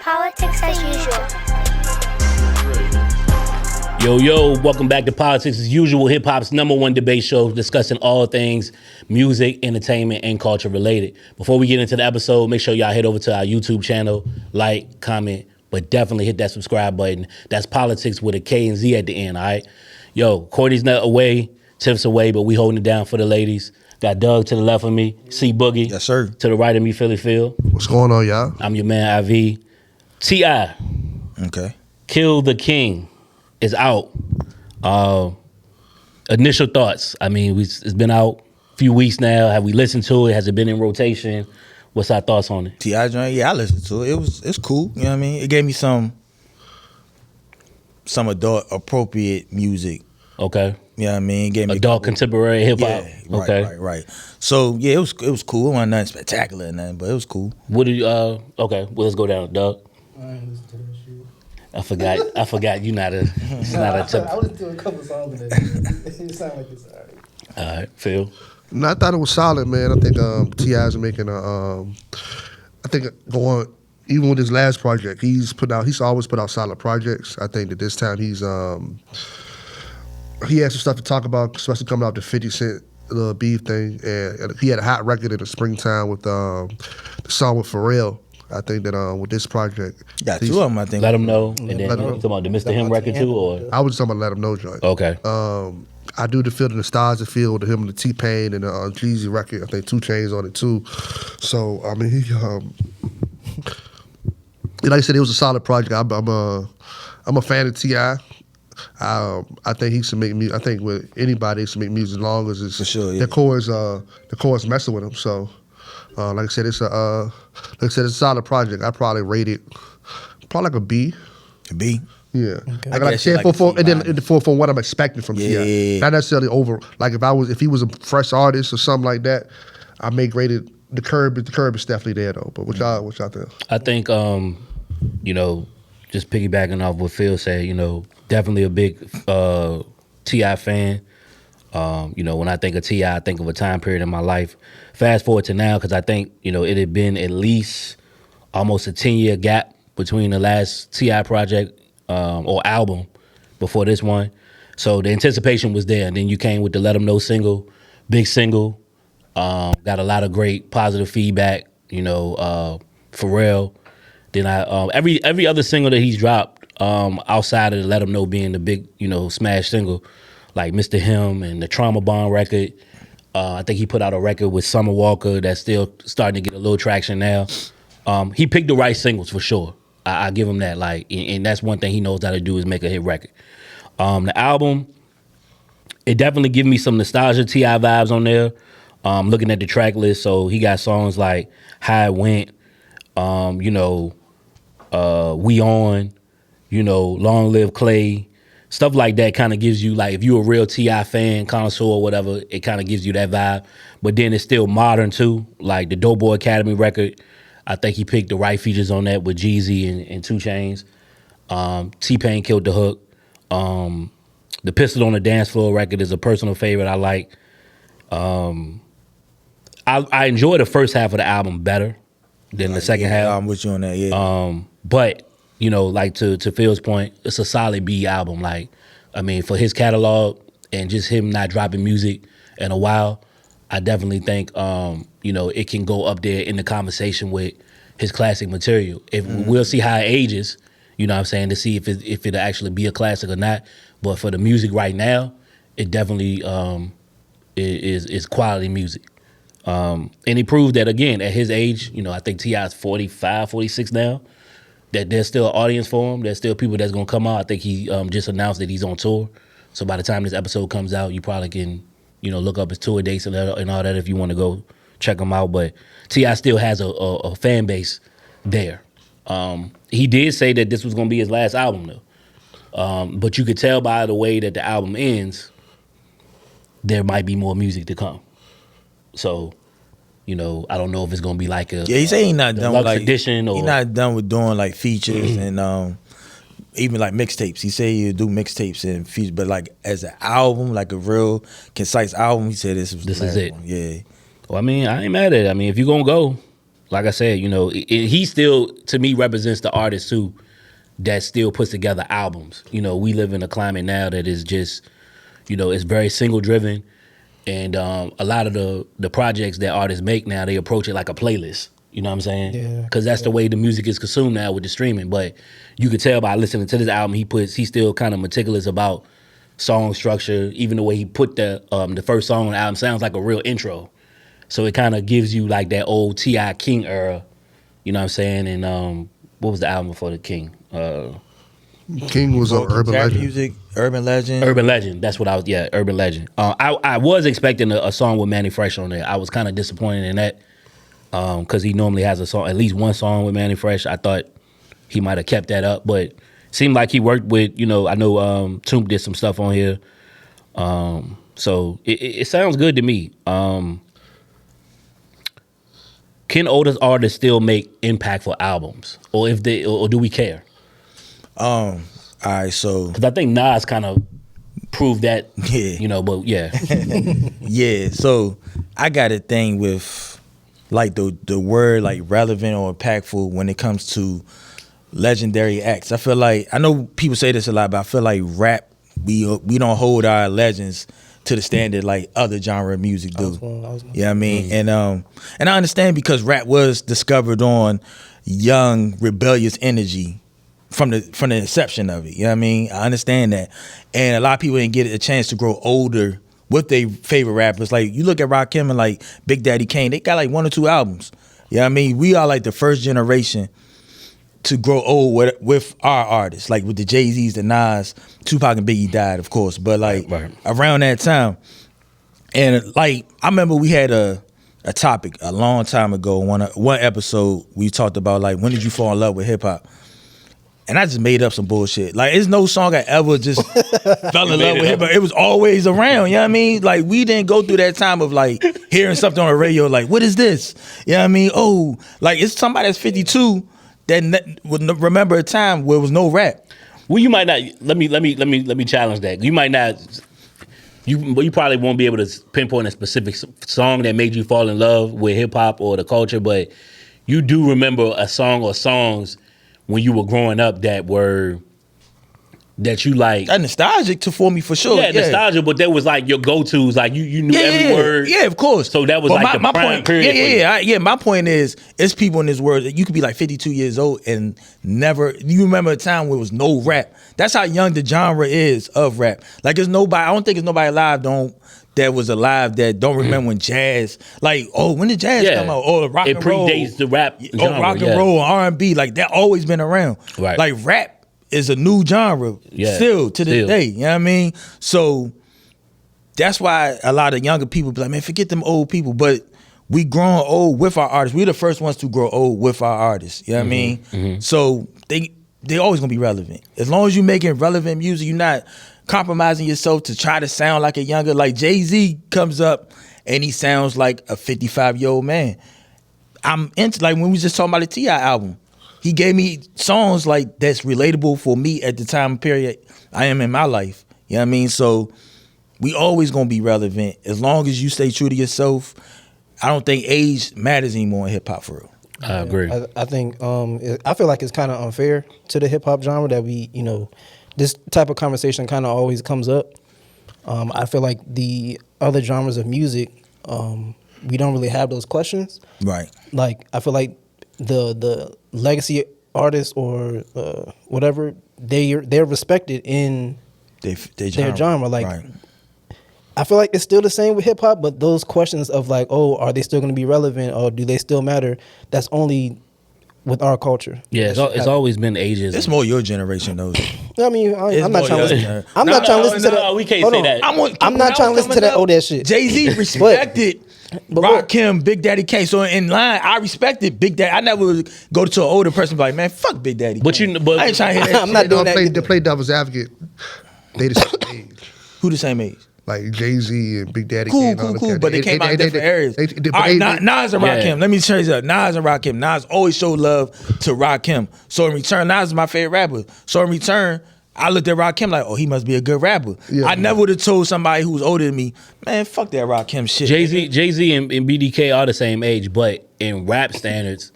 Politics as usual. Yo, welcome back to Politics as Usual, hip-hop's #1 debate show discussing all things music, entertainment, and culture related. Before we get into the episode, make sure y'all head over to our YouTube channel, like, comment, but definitely hit that subscribe button. That's Politickz with a K and Z at the end, all right? Yo, Courtney's not away, Tiff's away, but we holding it down for the ladies. Got Doug to the left of me, C Boogie. Yes, sir. To the right of me, Philly Phil. What's going on, y'all? I'm your man, IV. T.I. Okay. Kill the King is out. Initial thoughts. I mean, it's been out a few weeks now. Have we listened to it? Has it been in rotation? What's our thoughts on it? T.I. joint, yeah, I listened to it. It's cool. You know what I mean? It gave me some adult appropriate music. Okay. You know what I mean? It gave me adult contemporary hip hop. Yeah, okay. Right. So yeah, it was cool. It wasn't nothing spectacular or nothing, but it was cool. What do you okay, well let's go down, Doug. I ain't listen to that shit. I forgot you not a I was doing a couple songs of that. It sound like it's alright. All right, Phil. No, I thought it was solid, man. I think T.I.'s making I think going even with his last project, he's always put out solid projects. I think that this time he has some stuff to talk about, especially coming out the 50 Cent little beef thing, and he had a hot record in the springtime with the song with Pharrell. I think that with this project, Got two of them. I think. Let him know, and then Let 'em know. talking about the Mr. Him record too, or I was just talking about Let Him Know joint. okay. I do feel the nostalgia feel with him and the T-Pain and the Jeezy record. I think 2 Chainz on it too. So I mean, like I said, it was a solid project. I'm a fan of T.I. I think he should make music. I think with anybody, he should make music as long as it's For sure, yeah. the core is messing with him. So, like I said, it's a solid project. I probably rate it probably like a B. A B. Yeah, I like I guess said, like for a C and then for what I'm expecting from T.I. Yeah. Not necessarily over. Like if he was a fresh artist or something like that, I may grade it. The curb is definitely there though. But what y'all think? I think just piggybacking off what Phil said, definitely a big T.I. fan. When I think of T.I., I think of a time period in my life. Fast forward to now, because I think, it had been at least almost a 10-year gap between the last T.I. project or album before this one. So the anticipation was there. And then you came with the Let 'Em Know single, big single. Got a lot of great positive feedback, Pharrell. Then every other single that he's dropped outside of the Let 'Em Know being the big, smash single, like Mr. Him and the Trauma Bond record. I think he put out a record with Summer Walker that's still starting to get a little traction now. He picked the right singles for sure. I give him that. And that's one thing he knows how to do is make a hit record. The album, it definitely gives me some nostalgia T.I. vibes on there. Looking at the track list, so he got songs like How It Went, We On, Long Live Clay, stuff like that kind of gives you, like, if you're a real T.I. fan, connoisseur or whatever, it kind of gives you that vibe. But then it's still modern too, like the Dope Boy Academy record. I think he picked the right features on that with Jeezy and 2 Chainz. T-Pain killed the hook. The Pistol on the Dance Floor record is a personal favorite I like. I enjoy the first half of the album better than the second half. I'm with you on that. Yeah. But like to Phil's point, it's a solid B album. Like, I mean, for his catalog and just him not dropping music in a while, I definitely think it can go up there in the conversation with his classic material. We'll see how it ages, to see if it'll actually be a classic or not. But for the music right now, it definitely is quality music. And he proved that again at his age. I think T.I. is 45, 46 now. That there's still an audience for him. There's still people that's gonna come out. I think he just announced that he's on tour. So by the time this episode comes out, you probably can look up his tour dates and all that if you want to go check him out. But T.I. still has a fan base there. He did say that this was gonna be his last album though. But you could tell by the way that the album ends, there might be more music to come. So, I don't know if it's gonna be like Yeah, he say he not done with like edition or he not done with doing like features and even like mixtapes. He say he'll do mixtapes and features, but like as an album, like a real concise album, he said this was the last is it. one. Yeah. Well, I mean, I ain't mad at it. I mean, if you're gonna go, like I said, he still to me represents the artist too that still puts together albums. We live in a climate now that is just, it's very single driven, and a lot of the projects that artists make now, they approach it like a playlist. You know what I'm saying? Yeah. Because that's the way the music is consumed now with the streaming. But you could tell by listening to this album, he's still kind of meticulous about song structure. Even the way he put the first song on the album sounds like a real intro. So it kind of gives you like that old T.I. King era. You know what I'm saying? And what was the album before the King? King was an urban Rap legend. music, urban legend. Urban Legend. That's what I was. Yeah, Urban Legend. I was expecting a song with Manny Fresh on there. I was kind of disappointed in that. Because he normally has a song, at least one song with Manny Fresh. I thought he might have kept that up, but it seemed like he worked with, I know Toomp did some stuff on here. So it sounds good to me. Can older artists still make impactful albums, or do we care? All right, so Because I think Nas kind of proved that. Yeah. But yeah, yeah, so I got a thing with like the word like relevant or impactful when it comes to legendary acts. I feel like, I know people say this a lot, but I feel like rap, we don't hold our legends to the standard like other genre of music do. You know what I mean? Mm-hmm. And I understand, because rap was discovered on young, rebellious energy from the inception of it. You know what I mean? I understand that. And a lot of people didn't get a chance to grow older with their favorite rappers. Like, you look at Rakim and like Big Daddy Kane, they got like 1 or 2 albums. You know what I mean? We are like the first generation to grow old with our artists, like with the Jay-Z's, the Nas. Tupac and Biggie died, of course, but like around that time. And like, I remember we had a topic a long time ago, one episode, we talked about like, when did you fall in love with hip-hop? And I just made up some bullshit. Like, it's no song I ever just fell in love with hip-hop. It was always around, you know what I mean? Like, we didn't go through that time of like hearing something on the radio like, what is this? You know what I mean? Oh, like, it's somebody that's 52 that would remember a time where there was no rap. Well, you might not. Let me challenge that. You might not. You probably won't be able to pinpoint a specific song that made you fall in love with hip hop or the culture, but you do remember a song or songs when you were growing up that you like. That nostalgic for me, for sure. Yeah, nostalgia, but that was like your go-tos. Like you knew every word. Yeah, of course. So that was like the prime period. Yeah. My point is, it's people in this world that you could be like 52 years old and never. You remember a time where there was no rap. That's how young the genre is of rap. Like, there's nobody. I don't think there's nobody alive that was alive that don't remember when jazz. Like, when did jazz come out? Or rock and roll. It predates the rap genre. Or rock and roll, R&B. Like, that always been around. Right. Like, rap is a new genre still to this day. You know what I mean? So that's why a lot of younger people be like, man, forget them old people. But we grown old with our artists. We're the first ones to grow old with our artists. You know what I mean? Mm-hmm. So they always gonna be relevant. As long as you making relevant music, you're not compromising yourself to try to sound like a younger. Like, Jay-Z comes up and he sounds like a 55-year-old man. I'm into, like, when we was just talking about the T.I. album. He gave me songs like that's relatable for me at the time period I am in my life. You know what I mean? So we always gonna be relevant as long as you stay true to yourself. I don't think age matters anymore in hip hop, for real. I agree. I think I feel like it's kind of unfair to the hip hop genre that we, this type of conversation kind of always comes up. I feel like the other genres of music, we don't really have those questions. Right. Like, I feel like the legacy artists or whatever, they're respected in their genre. Like, right. I feel like it's still the same with hip hop, but those questions of like, are they still going to be relevant or do they still matter? That's only with our culture. Yeah, it's always been ages. It's more your generation, though. I mean, I'm not trying to listen. I'm not trying to listen to that. No, we can't say that. I'm not trying to listen to that old ass shit. Jay-Z respected Rakim, Big Daddy Kane. So in line, I respected Big Daddy. I never would go to an older person and be like, man, fuck Big Daddy Kane. I ain't trying to hear that. I'm not doing that. They play devil's advocate. They the same age. Who the same age? Like Jay-Z and Big Daddy Cool, Kane. but they came out in different areas. All right, Nas and Rakim. Let me change that. Nas and Rakim. Nas always showed love to Rakim. So in return, Nas is my favorite rapper. So in return, I looked at Rakim like, oh, he must be a good rapper. Yeah. I never would have told somebody who was older than me, man, fuck that Rakim shit. Jay-Z and BDK are the same age, but in rap standards,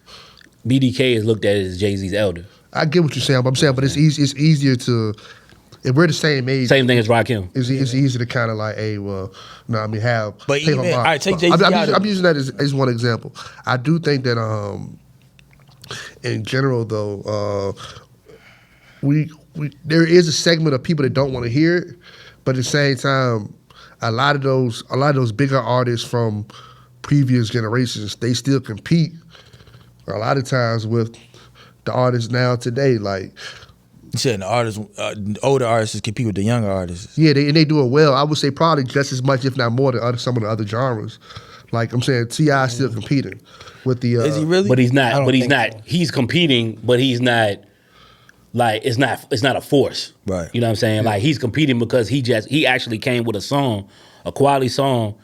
BDK is looked at as Jay-Z's elder. I get what you're saying, but I'm saying, but it's easier to, if we're the same age. Same thing as Rakim. It's easy to kind of like, hey, well, no, I mean, have. But even, all right, take Jay-Z I'm using that as one example. I do think that, in general, though, there is a segment of people that don't want to hear it, but at the same time, a lot of those bigger artists from previous generations, they still compete a lot of times with the artists now today. Like, you said the artists, older artists compete with the younger artists. yeah, they do it well. I would say probably just as much, if not more, than some of the other genres. Like I'm saying, T.I. is still competing with the. Is he really? But he's not. But he's not. So. He's competing, but he's not. Like it's not a force. Right. You know what I'm saying? Like he's competing because he actually came with a song, a quality song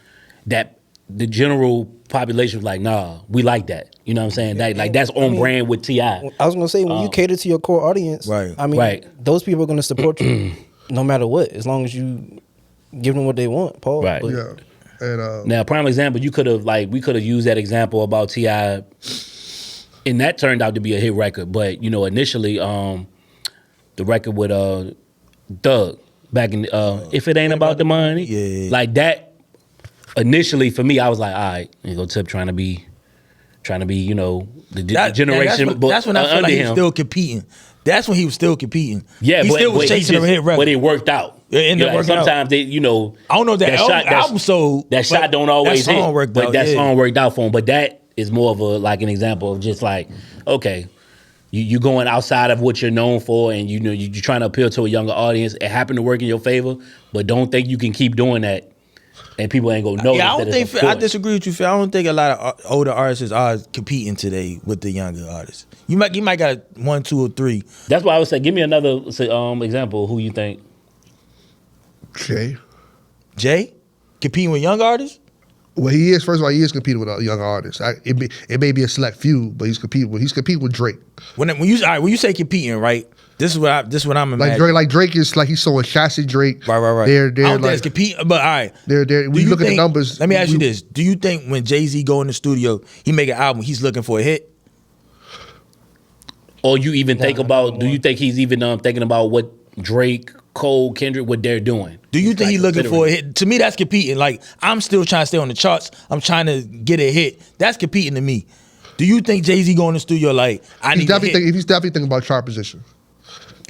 that the general population was like, nah, we like that. You know what I'm saying? That's on brand with T.I. I was gonna say when you cater to your core audience, right. I mean, those people are gonna support you no matter what, as long as you give them what they want, Paul. Right. But, Yeah. And Now, prime example, we could have used that example about T.I. and that turned out to be a hit record. But initially, the record with Thug back in If It Ain't About the Money, yeah. like that. Initially, for me, I was like, all right, you go Tip trying to be, the generation. That's when I feel under like he was him. still competing. That's when he was still competing. Yeah, he still was chasing a hit record. but it worked out. It ended up working out. Sometimes they, I don't know if that album sold. That shot don't always that song hit, worked but out, that yeah. song worked out for him. But that is more of an example of just like, okay, you going outside of what you're known for, and you're trying to appeal to a younger audience. It happened to work in your favor, but don't think you can keep doing that. And people ain't gonna know. Yeah, I disagree with you, Phil. I don't think a lot of older artists are competing today with the younger artists. You might got 1, 2, or 3. That's why I would say, give me another example. Who you think? Jay competing with young artists? Well, he is. First of all, he is competing with younger artists. It may be a select few, but he's competing with Drake. When you say competing, right? This is what I'm imagining. Like Drake is like he's throwing shots at Drake. Right. They're I don't like, think it's competing, but all right. We look at the numbers. Let me ask you this: do you think when Jay-Z go in the studio, he make an album, he's looking for a hit? Or you even think about? Do you think he's even thinking about what Drake, Cole, Kendrick, what they're doing? Do you think he's looking for a hit? To me, that's competing. Like I'm still trying to stay on the charts. I'm trying to get a hit. That's competing to me. Do you think Jay-Z go in the studio like he's definitely thinking about chart position?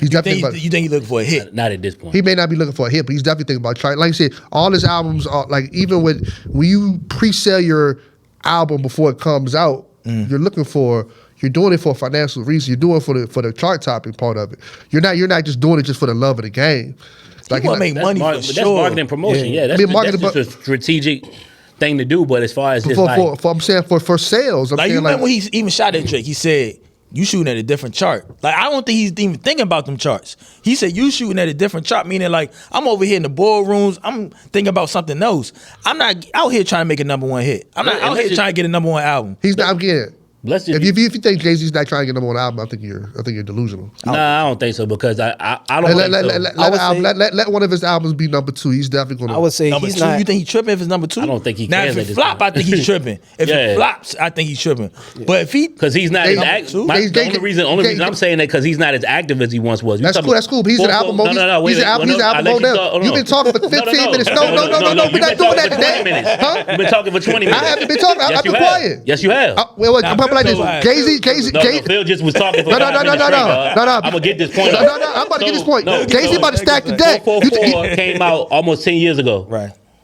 You think he's looking for a hit? Not at this point. He may not be looking for a hit, but he's definitely thinking about trying. Like I said, all his albums are like, even when you pre-sale your album before it comes out, you're doing it for a financial reason. You're doing it for the chart topping part of it. You're not just doing it just for the love of the game. Like, you want to make money for sure. That's marketing promotion. Yeah, that's just a strategic thing to do. But as far as I'm saying for sales, you remember when he even shot at Drake? He said, you shooting at a different chart. Like, I don't think he's even thinking about them charts. He said, you shooting at a different chart, meaning like, I'm over here in the boardrooms, I'm thinking about something else. I'm not out here trying to make a number 1 hit. I'm not out here trying to get a number 1 album. He's not, I'm getting it. If you think Jay-Z's not trying to get number 1 album, I think you're delusional. Nah, I don't think so, because I don't let one of his albums be number 2. He's definitely going to. I would say number he's 2. not. You think he's tripping if it's number 2? I don't think he now, can. if it flop, I think he's tripping. If it flops, I think he's tripping. Yeah. But if he, because he's not as active. The only reason I'm saying that because he's not as active as he once was. That's cool. That's cool. But he's an album mode. He's an album mode now. You've been talking for 15 minutes. No. We're not doing that today. Huh? You've been talking for 20 minutes. I haven't been talking. I've been quiet. Yes, you have. I'm probably like this. Jay-Z. No, Phil just was talking for No. I'm going to get this point. No. I'm about to get this point. Jay-Z about to stack the deck. 444 came out almost 10 years ago.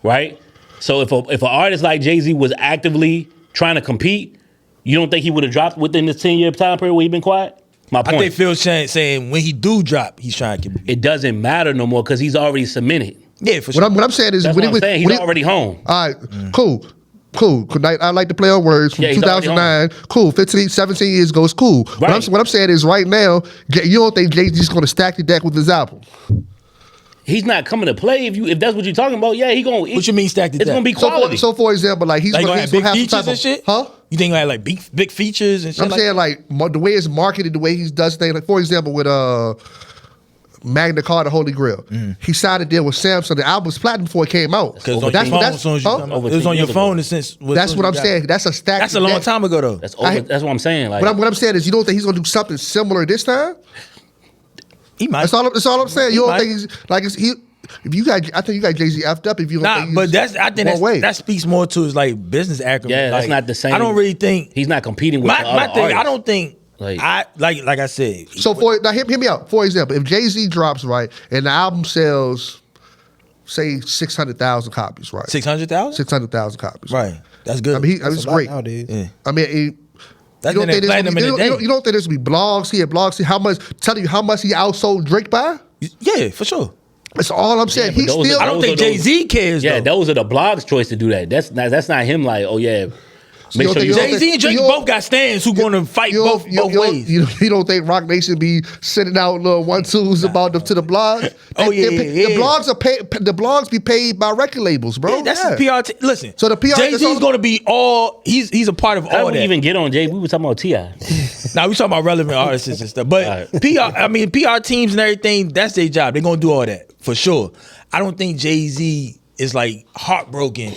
Right? So if an artist like Jay-Z was actively trying to compete, you don't think he would have dropped within this 10-year time period where he been quiet? My point. I think Phil's saying when he do drop, he's trying to compete. It doesn't matter no more because he's already submitted. Yeah, for sure. What I'm saying is, that's what I'm saying. He's already home. All right, cool. I like to play on words from 2009. Cool. 15, 17 years ago, it's cool. Right. What I'm saying is right now, you don't think Jay-Z's going to stack the deck with his album? He's not coming to play if that's what you're talking about. Yeah, he going. What you mean stack the deck? It's going to be quality. So for example, like he's going to have big some features type of, and shit. Huh? You think like big features and shit? I'm saying like the way it's marketed, the way he does things. Like for example, with Magna Carta, Holy Grail. He signed a deal with Samsung. The album was platinum before it came out. Because on your phone, as soon as you come out, it was on your phone since. That's what I'm saying. That's a stack. That's a long time ago, though. That's what I'm saying. Like, what I'm saying is, you don't think he's gonna do something similar this time? He might. That's all I'm saying. You don't think he's like he? If you got, I think you got Jay-Z effed up. If you don't think but I think that speaks more to his like business acumen. Yeah, that's like, not the same. I don't really think he's not competing with my the other thing. artists. I don't think Like I said. So hear me out. For example, if Jay-Z drops right and the album sells, say 600,000 copies, right? 600,000. 600,000 copies, right? That's good. I mean, it's great. Nowadays. Yeah. I mean. That's you don't think you don't think this would be blogs? He had blogs. See how much? Telling you how much he outsold Drake by? Yeah, for sure. That's all I'm saying. Yeah, He still. I don't think Jay-Z cares. Yeah, though. those are the blog's choice to do that. That's not him. Like, oh yeah, make sure you. Jay-Z and Drake both got stands who going to fight both ways. You don't think Rock Nation be sending out little 1-2s about them to the blogs? Oh, yeah. The blogs are paid. The blogs be paid by record labels, bro. Yeah, that's the PR. Listen, so the PR. Jay-Z's going to be all. He's a part of How all did we that. even get on Jay? We were talking about Ti. Now we talking about relevant artists and stuff, but Right. PR teams and everything. That's their job. They're gonna do all that for sure. I don't think Jay-Z is like heartbroken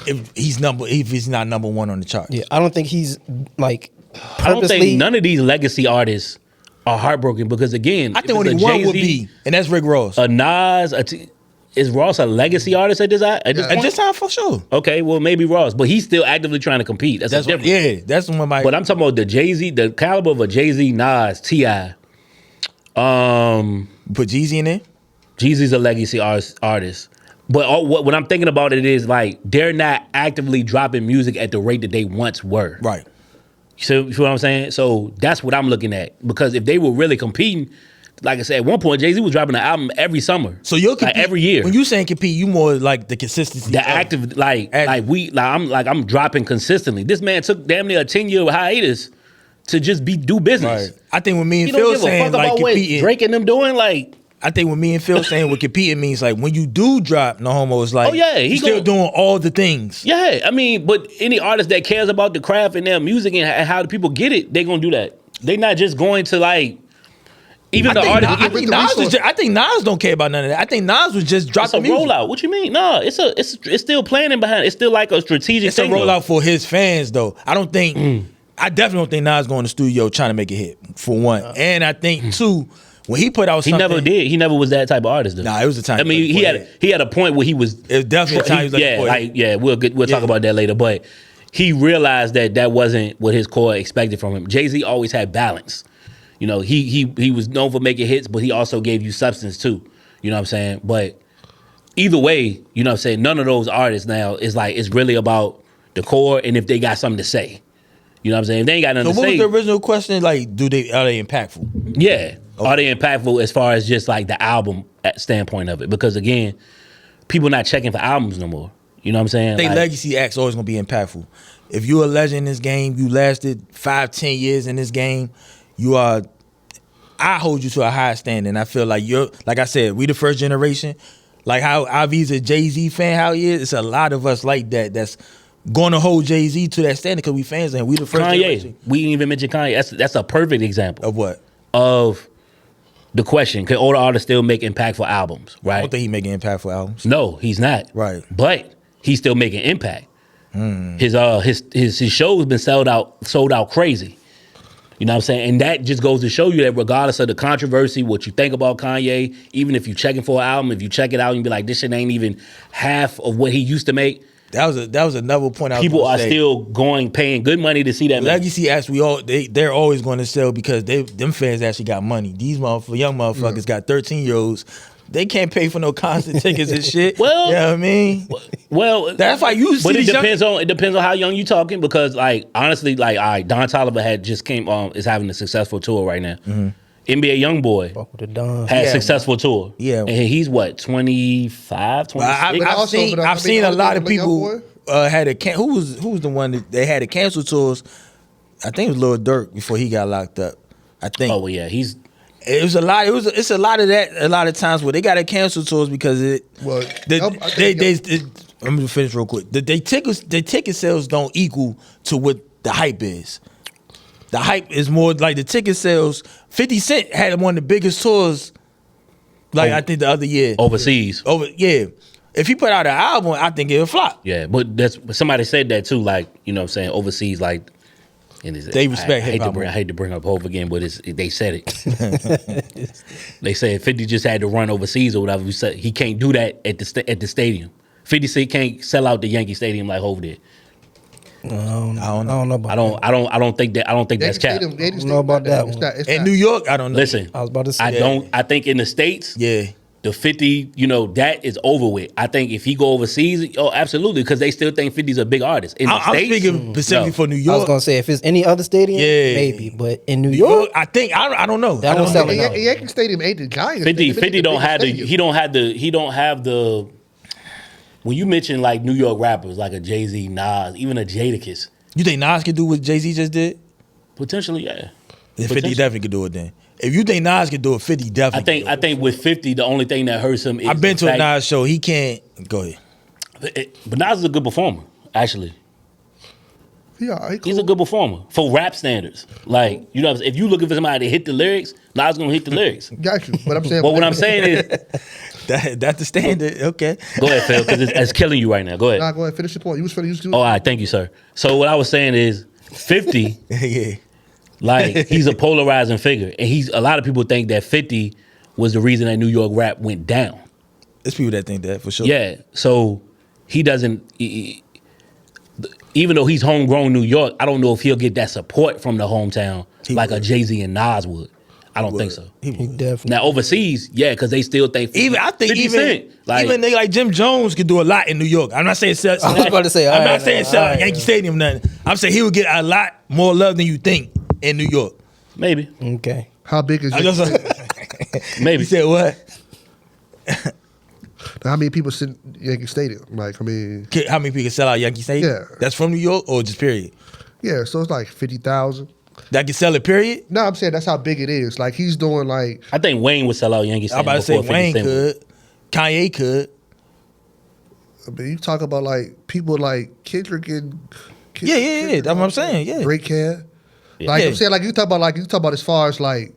if he's not number one on the chart. Yeah, I don't think he's like purposely. I don't think none of these legacy artists are heartbroken because again, I think only one would be, and that's Rick Ross. a Nas. Is Ross a legacy artist at this At this time, for sure. Okay, well maybe Ross, but he's still actively trying to compete. That's different. Yeah, that's one of my. But I'm talking about the Jay-Z, the caliber of a Jay-Z, Nas, T.I. Put Jeezy in there. Jeezy's a legacy artist. But what I'm thinking about it is like they're not actively dropping music at the rate that they once were. Right. You see what I'm saying? So that's what I'm looking at. Because if they were really competing, like I said, at one point Jay-Z was dropping an album every summer. So you're like every year. When you saying compete, you more like the consistency. The active, I'm dropping consistently. This man took damn near a 10-year hiatus to just do business. Right. I think when me and He don't Phil give a saying fuck like about what competing, Drake and them doing, like. I think when me and Phil saying what competing means, like when you do drop, No Homo is like, Oh, yeah, he's still doing all the things. Yeah, I mean, but any artist that cares about the craft and their music and how the people get it, they gonna do that. They not just going to like even the artist. I think Nas don't care about none of that. I think Nas was just It's dropping a music. rollout. What you mean? No, it's still planning behind. It's still like a strategic. It's a thing, though. rollout for his fans, though. I don't think. I definitely don't think Nas going to the studio trying to make a hit. For one, and I think two, when he put out He something, never did. He never was that type of artist. Though. Nah, it was a time. I mean, he had a point where he was. It was definitely a time he was looking for it. We'll talk about that later. But he realized that wasn't what his core expected from him. Jay-Z always had balance. You know, he was known for making hits, but he also gave you substance too. You know what I'm saying? But either way, you know what I'm saying, none of those artists now is like, it's really about the core and if they got something to say. You know what I'm saying? If they ain't got nothing to say. So what was the original question? Like, are they impactful? Yeah. Okay. Are they impactful as far as just like the album standpoint of it? Because again, people not checking for albums no more. You know what I'm saying? They legacy acts always gonna be impactful. If you're a legend in this game, you lasted 5-10 years in this game, I hold you to a high standard. I feel like like I said, we the first generation. Like how Avi's a Jay-Z fan, how he is, it's a lot of us like that that's going to hold Jay-Z to that standard because we fans and we the first generation. We didn't even mention Kanye. That's a perfect example. Of what? Of the question, can older artists still make impactful albums, right? I don't think he's making impactful albums. No, he's not. Right. But he's still making impact. His show's been sold out crazy. You know what I'm saying? And that just goes to show you that regardless of the controversy, what you think about Kanye, even if you're checking for an album, if you check it out and you be like, this shit ain't even half of what he used to make. That was another point. People are still paying good money to see that. Legacy acts, they're always going to sell because them fans actually got money. These young motherfuckers got 13-year-olds. They can't pay for no concert tickets and shit. Well, you know what I mean? Well, that's why you see. But it depends on how young you talking because, like, honestly, like, all right, Don Toliver is having a successful tour right now. Mm-hmm. NBA YoungBoy had a successful tour. Yeah, and he's what 25, 26. I've seen a lot of people had who was the one that they had to cancel tours. I think it was Lil Durk before he got locked up. I think. Oh well, yeah, It was a lot. It's a lot of that. A lot of times where they got to cancel tours because I'm gonna finish real quick. The ticket sales don't equal to what the hype is. The hype is more like the ticket sales. 50 Cent had one of the biggest tours Like I think the other year. overseas. If he put out an album, I think it'll flop. Yeah, but somebody said that too. Like you know, what I'm saying overseas, like. And They respect hip hop. I hate to bring up Hov again, but they said it. They said 50 just had to run overseas or whatever. He can't do that at the stadium. 50 Cent can't sell out the Yankee Stadium like Hov did. I don't know about that. I don't think that's cap. I don't know about that one. In New York, I don't know. Listen, I was about to say. I think in the States, Yeah. the 50, that is over with. I think if he go overseas, absolutely, because they still think 50's a big artist. In the I'm States, speaking specifically for New I was York. gonna say if it's any other stadium, Yeah. maybe. But in New York, I think I don't know. That I don't one know. selling out. Yankee Stadium ain't the Giants. 50 don't have he don't have the when you mention like New York rappers like a Jay-Z, Nas, even a Jadakiss, You think Nas could do what Jay-Z just did? potentially, yeah. Then 50 definitely could do it then. If you think Nas could do it, 50 definitely. I think with 50, the only thing that hurts him is I've been the to a fact- Nas show. He can't. Go ahead. But Nas is a good performer, actually. Yeah, He's a good performer for rap standards. Like, if you looking for somebody to hit the lyrics, Nas gonna hit the lyrics. Got you. But I'm saying. But what I'm saying is, That's the standard. Okay. go ahead, Phil, because it's killing you right now. Go ahead. Nah, go ahead. Finish your point. You was finished. Oh, all right, thank you, sir. So what I was saying is, 50, Yeah. like he's a polarizing figure, and a lot of people think that 50 was the reason that New York rap went down. There's people that think that for sure. Yeah, so he doesn't. Even though he's homegrown New York, I don't know if he'll get that support from the hometown like a Jay-Z and Nas would. I don't think so. he definitely. Now overseas, yeah, because they still think 50, I think 50 even Cent, like, even nigga like Jim Jones could do a lot in New York. I'm not saying sell. I was about to say, I'm all not right, saying all sell right, Yankee Stadium nothing. I'm saying he would get a lot more love than you think in New York. maybe, Okay. How big is I it? just, maybe. you said what? How many people sit in Yankee Stadium? Like, I mean, How many people can sell out Yankee Stadium? Yeah. That's from New York or just period? yeah, so it's like 50,000. That can sell it period? No, I'm saying that's how big it is. Like he's doing like, I think Wayne would sell out Yankee I'm Stadium about to say before 50 Wayne Cent would. could. Kanye could. I mean, you talk about like people like Kendrick and Yeah. That's what I'm saying. Yeah. Drake can. Yeah. Like Yeah. I'm saying, like you talk about as far as like,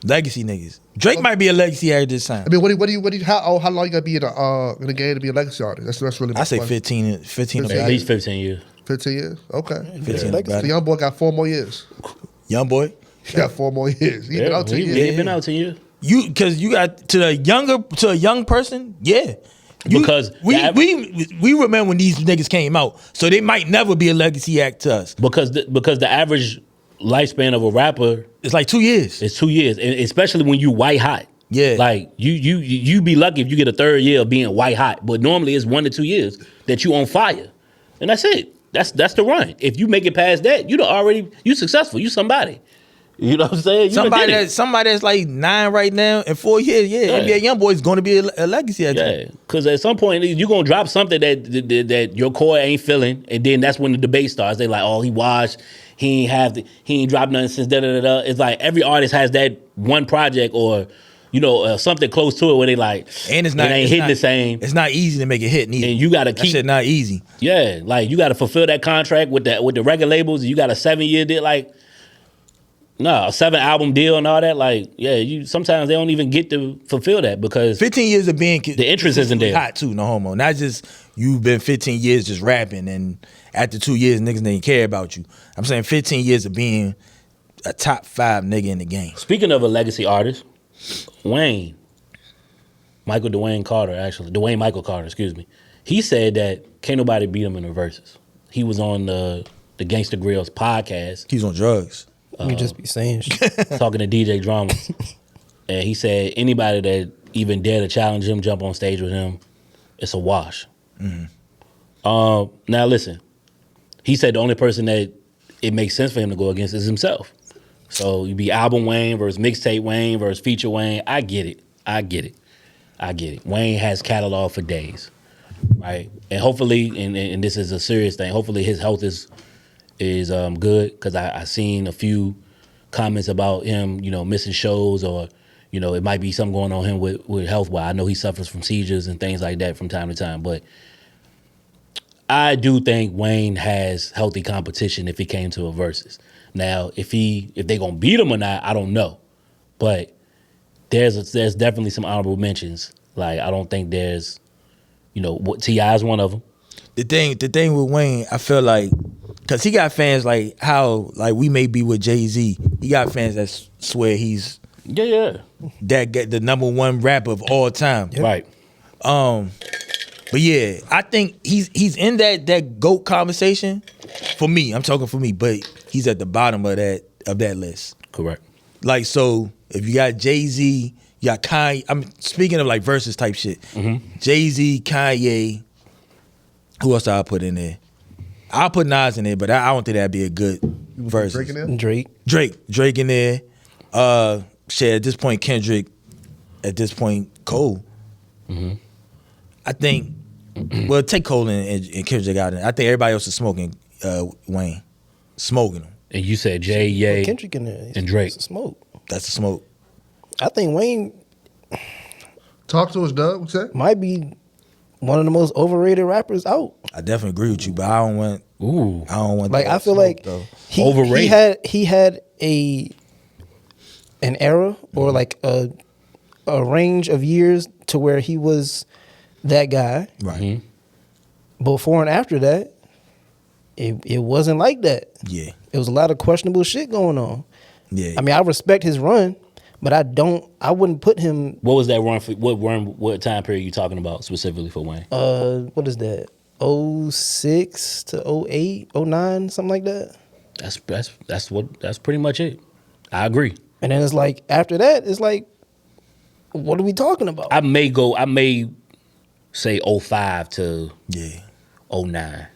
Legacy niggas. Drake might be a legacy artist this time. I mean, what do you how long you gotta be in the game to be a legacy artist? That's really. I say my question. 15 or At better. least 15 years. 15 years. Okay. 15 or Legacy. The better. young boy got 4 more years. Young boy. He got 4 more years. He been out 10 years. He been out 10 years. Because you got to a young person, yeah. Because we the remember when these niggas came out, so they might never be a legacy act to us. Because the average lifespan of a rapper It's like 2 years. is 2 years, and especially when you white hot. Yeah. Like you be lucky if you get a third year of being white hot, but normally it's 1 to 2 years that you on fire, and that's it. That's the run. If you make it past that, you successful. You somebody. You know what I'm saying? You done did it. Somebody that's like 9 right now in 4 years, yeah. NBA young boy is going to be a legacy act. Yeah, because at some point you're gonna drop something that your core ain't feeling, and then that's when the debate starts. They like, oh, he washed, he ain't dropped nothing since da da da da. It's like every artist has that one project or something close to it where they like, And it ain't hitting the same. It's not easy to make a hit neither. And you gotta that keep shit not easy. Yeah, like you gotta fulfill that contract with the record labels. You got a 7-year deal, like. No, a 7-album deal and all that, like, yeah, sometimes they don't even get to fulfill that because 15 years of being the interest isn't there. hot too, no homo. Not just you've been 15 years just rapping and after 2 years niggas didn't care about you. I'm saying 15 years of being a top 5 nigga in the game. Speaking of a legacy artist, Dwayne Michael Carter, excuse me. He said that can't nobody beat him in the Verzuz. He was on the Gangsta Grill's podcast. He's on drugs. You just be saying shit. talking to DJ Drama, and he said anybody that even dare to challenge him, jump on stage with him, it's a wash. Now listen, he said the only person that it makes sense for him to go against is himself. So you be album Wayne versus mixtape Wayne versus feature Wayne. I get it. Wayne has catalog for days, right? And hopefully, and this is a serious thing. Hopefully his health is good because I seen a few comments about him, missing shows or, it might be something going on him with health. Well, I know he suffers from seizures and things like that from time to time, but I do think Wayne has healthy competition if he came to a Verzuz. Now, if they gonna beat him or not, I don't know, but there's definitely some honorable mentions. Like I don't think there's, T.I. is one of them. The thing with Wayne, I feel like, cause he got fans like how like we may be with Jay-Z. He got fans that swear he's the number one rapper of all time. Yep. Right. But yeah, I think he's in that GOAT conversation. For me, I'm talking for me, but he's at the bottom of that list. Correct. Like so, if you got Jay-Z, you got Kanye. I'm speaking of like Verzuz type shit. Mm-hmm. Jay-Z, Kanye. Who else I put in there? I'll put Nas in there, but I don't think that'd be a good Verzuz. Drake in there? Drake in there. Shit, at this point, Kendrick. At this point, Cole. Mm-hmm. I think. Well, take Cole and Kendrick out. I think everybody else is smoking Wayne, smoking him. And you said Jay, Ye, Kendrick in there, and Drake. That's smoke. That's the smoke. I think Wayne. Talk to us, Doug. What's that? Might be one of the most overrated rappers out. I definitely agree with you, but I don't want. I don't want. Like I feel smoke, like though. he had an era or like a range of years to where he was that guy. Right. Mm-hmm. Before and after that, it wasn't like that. Yeah. It was a lot of questionable shit going on. Yeah. I mean, I respect his run, but I wouldn't put him. What was that run for? What time period you talking about specifically for Wayne? What is that? 06 to 08, 09, something like that. That's pretty much it. I agree. And then it's like after that, it's like, what are we talking about? I may say 05 to 09.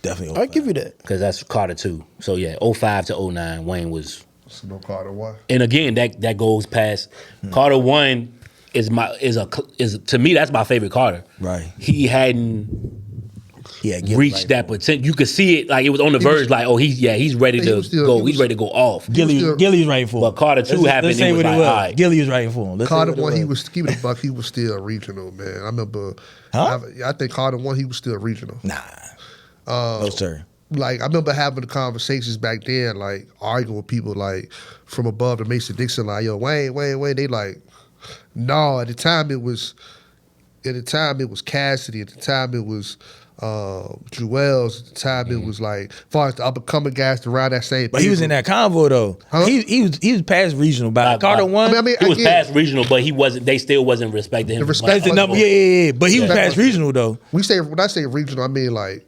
Definitely 05. I'll give you that. Because that's Carter 2. So yeah, 05 to 09, Wayne was. No Carter 1. And again, that goes past Carter 1 is to me that's my favorite Carter. Right. He hadn't reached that potential. You could see it like it was on the verge. Like he's ready to go. He's ready to go off. Gilly's writing for him. But Carter 2 happened. Let's say what it was. Right. Gilly was writing for him. Carter 1, he was keeping the buck. He was still regional, man. I remember. I think Carter 1, he was still regional. Nah. No sir. Like I remember having the conversations back then, like arguing with people like from above the Mason Dixon, like yo Wayne. They like, no. At the time it was Cassidy. At the time it was Jewels. At the time it was like, as far as the up and coming guys around that same. But he was in that convo though. Huh? He was past regional. By Carter 1, I mean, he was past regional, but he wasn't. They still wasn't respecting him. Respecting number, yeah. But he was past regional though. When I say regional, I mean like.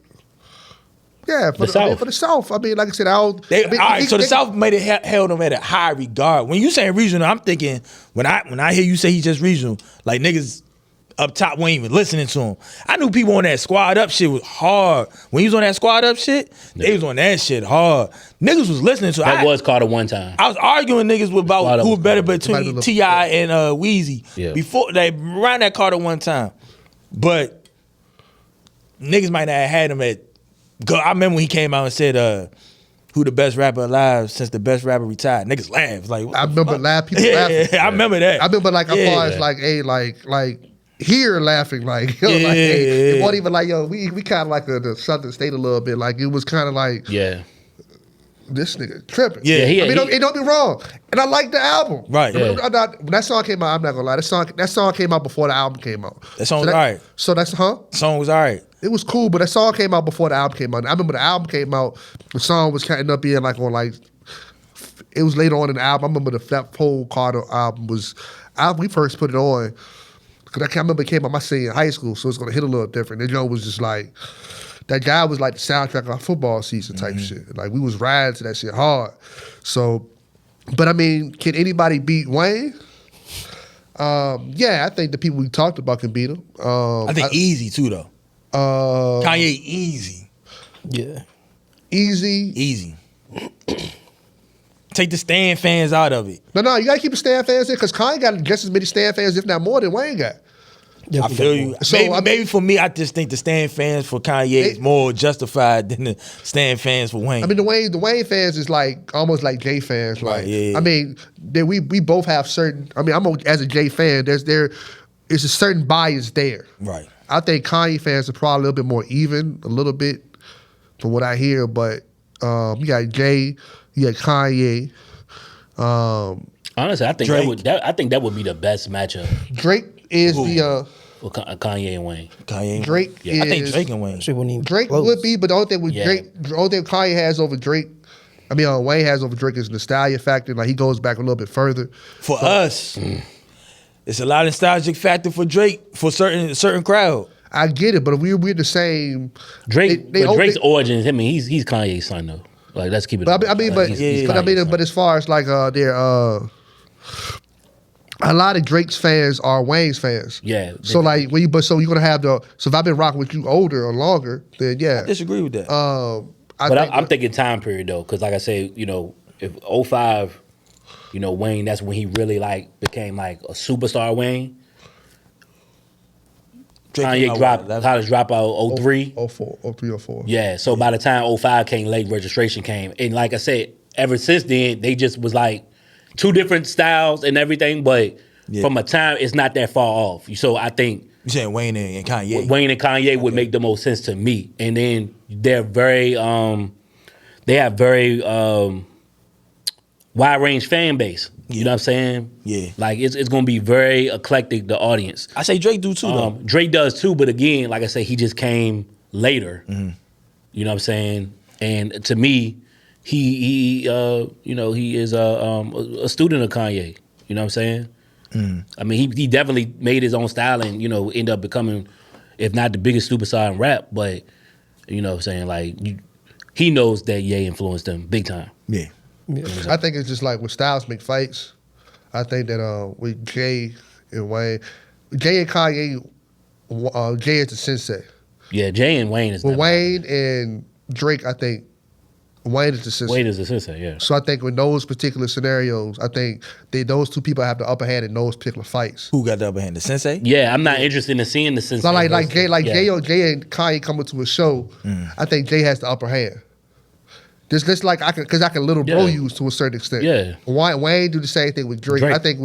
Yeah, for the South. I mean, like I said, all right, so the South made it held him at a high regard. When you say regional, I'm thinking when I hear you say he's just regional, like niggas up top weren't even listening to him. I knew people on that squad up shit was hard. When he was on that squad up shit, they was on that shit hard. Niggas was listening to that. Was Carter 1 time. I was arguing niggas about who was better between T.I. and Weezy before they around that Carter 1 time. But niggas might not have had him at. I remember when he came out and said, "Who the best rapper alive since the best rapper retired?" Niggas laughed. Like I remember people laughing. I remember that. I remember like as far as like like here laughing like hey, it wasn't even like yo we kind of like the Southern State a little bit. Like it was kind of like this nigga tripping. Yeah, I mean, don't be wrong. And I like the album. Right. When that song came out, I'm not gonna lie. That song came out before the album came out. That song was alright. So that's The song was alright. It was cool, but that song came out before the album came out. I remember the album came out, the song was ended up being like on like, it was later on in the album. I remember the whole Carter album was, we first put it on, because I remember it came out my senior high school, so it's going to hit a little different. And Joe was just like, that guy was like the soundtrack of our football season type shit. Like we was riding to that shit hard. So, but I mean, can anybody beat Wayne? Yeah, I think the people we talked about can beat him. I think easy too though. Kanye easy. Yeah. Easy. Take the Stan fans out of it. No, you gotta keep the Stan fans in because Kanye got just as many Stan fans, if not more, than Wayne got. I feel you. So maybe for me, I just think the Stan fans for Kanye is more justified than the Stan fans for Wayne. I mean, the Wayne fans is like almost like Jay fans. Like, yeah. I mean, we both have certain. I mean, as a Jay fan, there's a certain bias there. Right. I think Kanye fans are probably a little bit more even, a little bit, from what I hear. But you got Jay, you got Kanye. Honestly, I think Drake. I think that would be the best matchup Drake is the with Kanye and Wayne. Kanye. Drake I think is- Drake and Wayne. Shit wouldn't even Drake close. would be, but the only thing with Yeah. Drake, the only thing Kanye has over Drake, Wayne has over Drake is nostalgia factor. Like he goes back a little bit further. For us, it's a lot of nostalgic factor for Drake for certain crowd. I get it, but we're the same. Drake, They but Drake's open- origins. I mean, he's Kanye's son though. Like let's keep it. But Like, he's Kanye's son. but as far as like their a lot of Drake's fans are Wayne's fans. Yeah. So like when so you're gonna have so if I've been rocking with you older or longer, then yeah. I disagree with that. But I'm thinking time period though, because like I say, if 05, Wayne, that's when he really like became like a superstar. Wayne. Drake Kanye came out dropped with college dropout 03. 04, 03 or 04. Yeah, so by the time 05 came, late registration came. And like I said, ever since then, they just was like two different styles and everything, but from a time, it's not that far off. So I think You saying Wayne and Kanye? Wayne and Kanye would make the most sense to me. And then they're very, they have very wide range fan base. You know what I'm saying? Yeah. Like it's gonna be very eclectic, the audience. I say Drake do too though. Drake does too, but again, like I say, he just came later. Mm-hmm. You know what I'm saying? And to me, he is a student of Kanye. You know what I'm saying? I mean, he definitely made his own style and end up becoming, if not the biggest superstar in rap, but you know what I'm saying, like he knows that Ye influenced him big time. Yeah. I think it's just like when styles make fights. I think that with Jay and Wayne, Jay and Kanye, Jay is the sensei. Yeah, Jay and Wayne is With definitely- Wayne and Drake, I think Wayne is the sensei. Wayne is the sensei, yeah. So I think in those particular scenarios, I think those two people have the upper hand in those particular fights. Who got the upper hand? The Sensei? Yeah, I'm not interested in seeing the sensei. So like versus- Jay, yeah. Jay and Kanye coming to a show, I think Jay has the upper hand. Just like I can little bro Yeah. use to a certain extent. Yeah. Wayne do the same thing with Drake. Drake. I think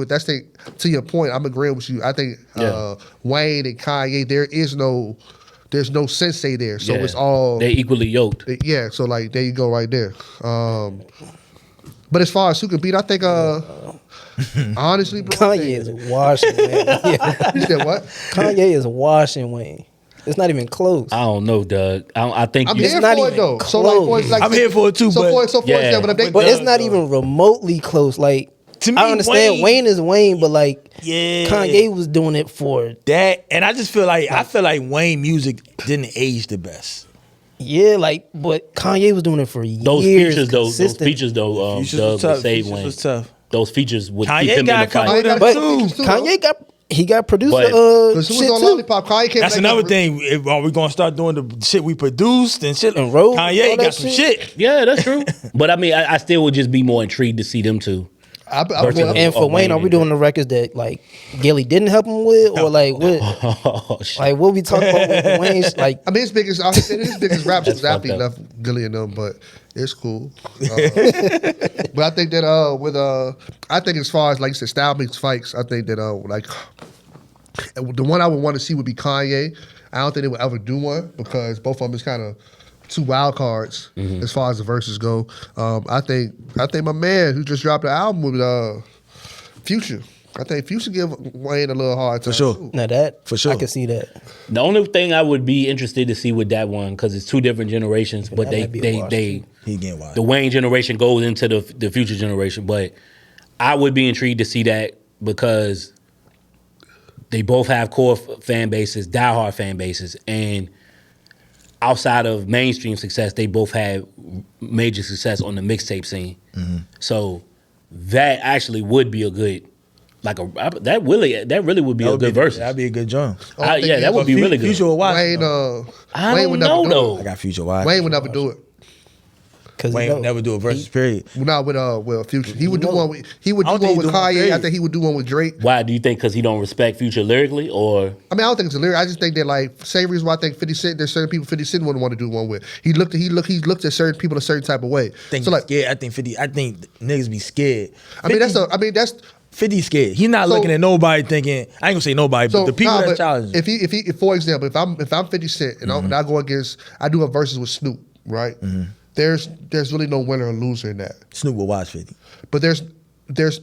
to your point, I'm agreeing with you. I think Wayne and Kanye, there's no sensei there. So Yeah. it's all They're equally yoked. yeah. So like there you go right there. But as far as who can beat, I think honestly, bro, I Kanye think- is washing Wayne. Yeah. You said what? Kanye is washing Wayne. It's not even close. I don't know, Doug. I think I'm you, here not for it even though. So close. like, I'm here for it too, So but for Yeah. example, if they, But it's Doug, not though. even remotely close. Like To me, I understand Wayne is Wayne, but like Yeah. Kanye was doing it for that, and I just feel like Wayne music didn't age the best. but Kanye was doing it for those years. features though. Those consistent. features though. Future Doug was tough. would save Future Wayne. was tough. Those features would Kanye keep him in got the come fight. with them But too. Kanye got produced But- Because who shit was on too. Lollipop? Kanye came That's back another up- thing. Are we gonna start doing the shit we produced and shit? And wrote, all Kanye that got some shit? shit. Yeah, that's true. But I mean, I still would just be more intrigued to see them two. Versus- And for Oh, Wayne, are we doing the records that like Gilly didn't help him with, or like what? Oh shit. Like what we talking about with Wayne? Like I mean, his biggest raps That's was after he fucked up. left Gilly and them, but it's cool. But I think that I think as far as like you said, style makes fights. I think that like the one I would want to see would be Kanye. I don't think they would ever do one because both of them is kind of two wild cards as far as the verses go. I think my man who just dropped the album with Future. I think Future give Wayne a little hard time. For sure. too. now that For sure. I can see that. The only thing I would be interested to see with that one, because it's two different generations, but that might be a wash, they He getting wild. the Wayne generation goes into the future generation. But I would be intrigued to see that because they both have core fan bases, diehard fan bases, and outside of mainstream success, they both had major success on the mixtape scene. So that actually would be a good, that really would be a good versus. That'd be a good drum. Yeah, that would be really good. Future will watch. Wayne, I Wayne don't would never know do though. I got Future watch. Wayne would never do it. Because Wayne would never do a versus period. Not with Future. He would do one. He would I do don't one think with he do one Kanye. I period. think he would do one with Drake. Why do you think? Because he don't respect Future lyrically, or I mean, I don't think it's a lyric. I just think that like same reason why I think 50 Cent. There's certain people 50 Cent wouldn't want to do one with. He looked at certain people a certain type of way. So like, scared. I think niggas be scared. I mean that's 50 scared. He's not So- looking at nobody thinking. I ain't gonna say nobody, but the people nah, that but challenge. if for example, if I'm 50 Cent and I go against, I do a versus with Snoop, right? There's really no winner or loser in that. Snoop will watch 50. But there's that's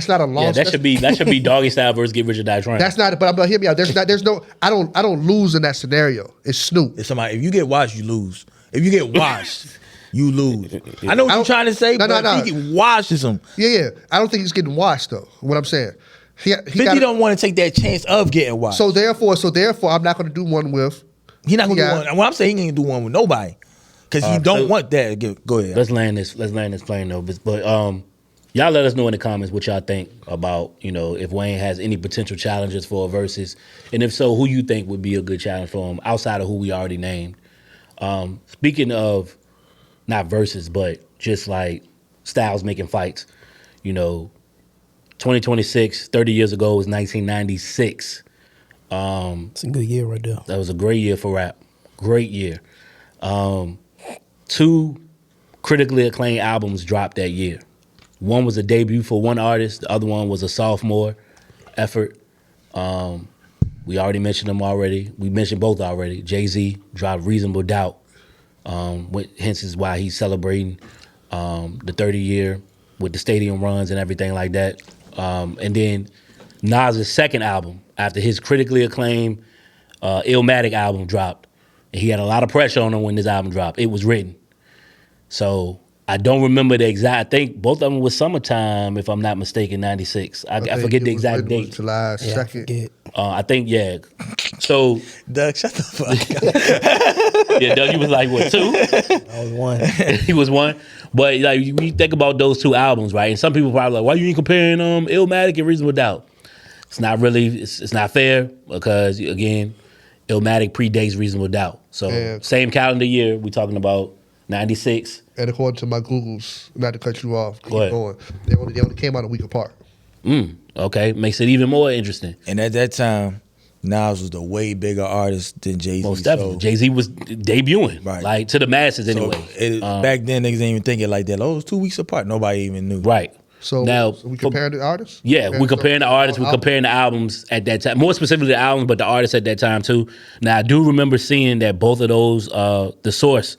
not a loss. Yeah, that should be Doggy Style versus Get Rich or Die Trying. That's not. But hear me out. There's no. I don't lose in that scenario. It's Snoop. If you get washed, you lose. If you get washed, you lose. I know what you're trying to say, but if he get washed or something. Yeah. I don't think he's getting washed though. What I'm saying. He 50 don't want to take that chance of getting washed. So therefore, I'm not going to do one with. He's not going to do one. Well, I'm saying he ain't going to do one with nobody because he don't want that. Go ahead. Let's land this plane though. But y'all let us know in the comments what y'all think about, if Wayne has any potential challenges for a Verzuz, and if so, who you think would be a good challenge for him outside of who we already named. Speaking of not Verzuz, but just like styles making fights, 2026, 30 years ago was 1996. It's a good year right there. That was a great year for rap. Great year. 2 critically acclaimed albums dropped that year. One was a debut for one artist. The other one was a sophomore effort. We already mentioned them already. We mentioned both already. Jay-Z dropped Reasonable Doubt. Hence is why he's celebrating the 30 year with the stadium runs and everything like that. And then Nas' second album, after his critically acclaimed Illmatic album dropped, and he had a lot of pressure on him when this album dropped. It was written. So I don't remember the exact. I think both of them was summertime, if I'm not mistaken, 96. I forget the exact date. July 2nd. I think, yeah. So Doug, shut the fuck up. Yeah, Doug, you was like, what, 2? I was 1. He was 1. But like, you think about those 2 albums, right? And some people probably like, why you ain't comparing Illmatic and Reasonable Doubt? It's not really, it's not fair because, again, Illmatic predates Reasonable Doubt. So same calendar year, we talking about 96. And according to my Googles, not to cut you off, keep Go going. They only came out a week apart. Okay, makes it even more interesting. And at that time, Nas was the way bigger artist than Jay-Z. Most definitely. Jay-Z was debuting, right, like to the masses anyway. Back then, niggas didn't even think it like that. Oh, it was 2 weeks apart. Nobody even knew. Right. So now we comparing the artists? Yeah, we're comparing the artists. We're comparing the albums at that time. More specifically the albums, but the artists at that time too. Now, I do remember seeing that both of those, The Source,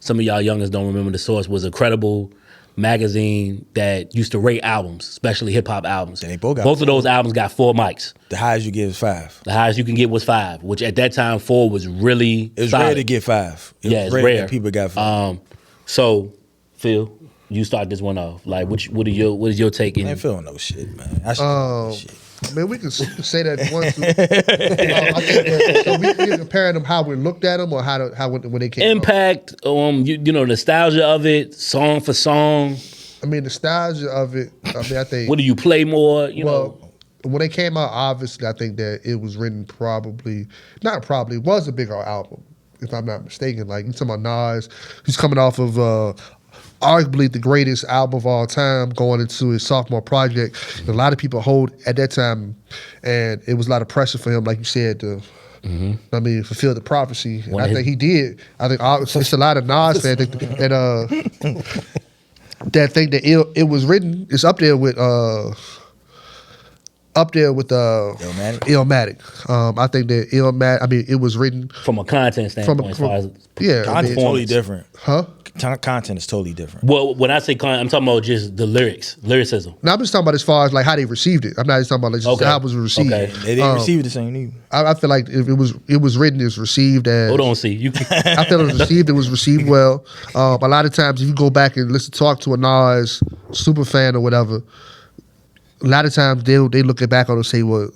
some of y'all youngers don't remember The Source, was a credible magazine that used to rate albums, especially hip-hop albums. And they both of those albums got 4 mics. The highest you get is 5. The highest you can get was 5, which at that time 4 was really It was solid. rare to get 5. It's rare that people got 5. So, Phil, you start this one off. Like, what is your take? Man, Phil don't know shit, man. I should know shit. Man, we can say that once. I think that, so we're comparing them how we looked at them or how when they came impact, nostalgia of it, song for song. I mean, nostalgia of it. I think. What do you play more? You know, when they came out, obviously, I think that it was written it was a bigger album, if I'm not mistaken. Like, you talking about Nas, he's coming off of arguably the greatest album of all time going into his sophomore project. A lot of people hold at that time, and it was a lot of pressure for him, like you said, to fulfill the prophecy. And I think he did. I think it's a lot of Nas fans that think that it was written. It's up there with Illmatic. I think that Illmatic. I mean, it was written from a content standpoint. Content totally different. Huh? Content is totally different. Well, when I say content, I'm talking about just the lyricism. No, I'm just talking about as far as like how they received it. I'm not just talking about like just how it was received. Okay. They didn't receive it the same either. I feel like if it was written, it's received as. Hold on, see you. I feel it was received. It was received well. A lot of times, if you go back and talk to a Nas super fan or whatever, a lot of times they look back on it and say, "Well,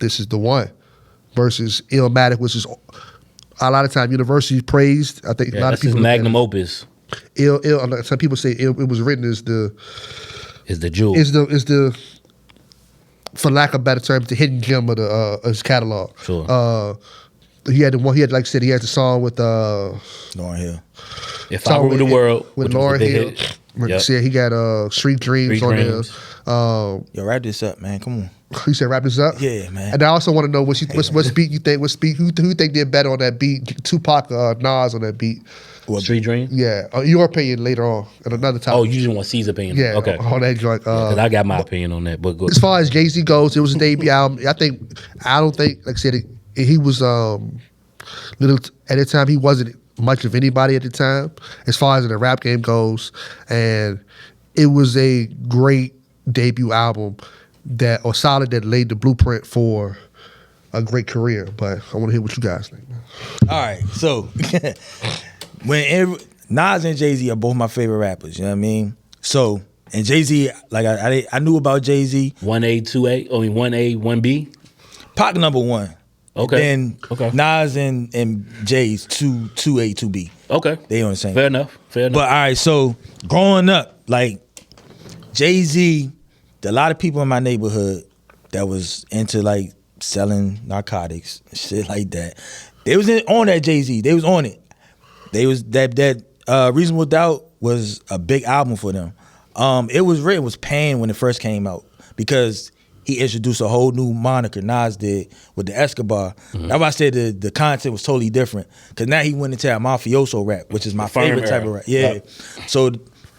this is the one," versus Illmatic, which is a lot of times universities praised. I think a lot of people magnum opus. Some people say it was written as the jewel. Is the for lack of a better term, the hidden gem of his catalog. Sure. He had like I said, he had the song with Lauryn Hill. If I Rule the World with Lauryn Hill. Like I said, he got Street Dreams on there. Yo, wrap this up, man. Come on. You said wrap this up? Yeah, man. And I also want to know what beat you think? Who think did better on that beat? Tupac or Nas on that beat? Street Dreams? Yeah. Your opinion later on at another time. Oh, you just want C's opinion? Yeah. Okay. On that joint. Because I got my opinion on that. But go. As far as Jay-Z goes, it was a debut album. I don't think, like I said, he was little at the time. He wasn't much of anybody at the time as far as in the rap game goes, and it was a great debut album or solid that laid the blueprint for a great career. But I want to hear what you guys think, man. All right, so Nas and Jay-Z are both my favorite rappers, you know what I mean? So, and Jay-Z, like I knew about Jay-Z. 1A, 2A, 1A, 1B? Pac number one. Okay. And then Nas and Jay's 2A, 2B. Okay. They on the same. Fair enough. But all right, so growing up, like Jay-Z, a lot of people in my neighborhood that was into like selling narcotics, shit like that. They was on that Jay-Z. They was on it. They was that Reasonable Doubt was a big album for them. It was Pain when it first came out because he introduced a whole new moniker, Nas did, with the Escobar. Mm-hmm. That's why I said the content was totally different. Because now he went into that mafioso rap, which is my favorite type of rap. Yeah. Yep. So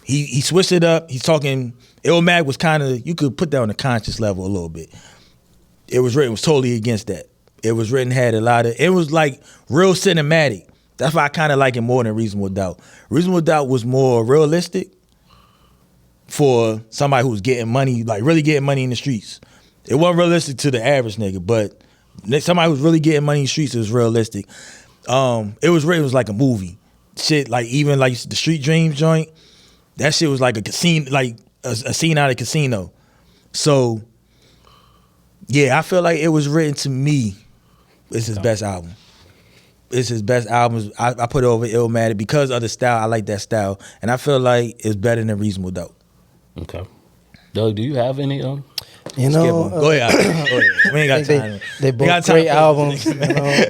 he switched it up. He's talking, Illmatic was kind of, you could put that on a conscious level a little bit. It was totally against that. It was like real cinematic. That's why I kind of like it more than Reasonable Doubt. Reasonable Doubt was more realistic for somebody who was getting money, like really getting money in the streets. It wasn't realistic to the average nigga, but somebody who's really getting money in the streets is realistic. It was like a movie. Shit, like even like the Street Dreams joint, that shit was like a casino, like a scene out of Casino. So, yeah, I feel like it was written to me. It's his best album. It's his best album. I put it over Illmatic because of the style. I like that style, and I feel like it's better than Reasonable Doubt. Okay. Doug, do you have any? You know, go ahead. We ain't got time. They both great albums. You know,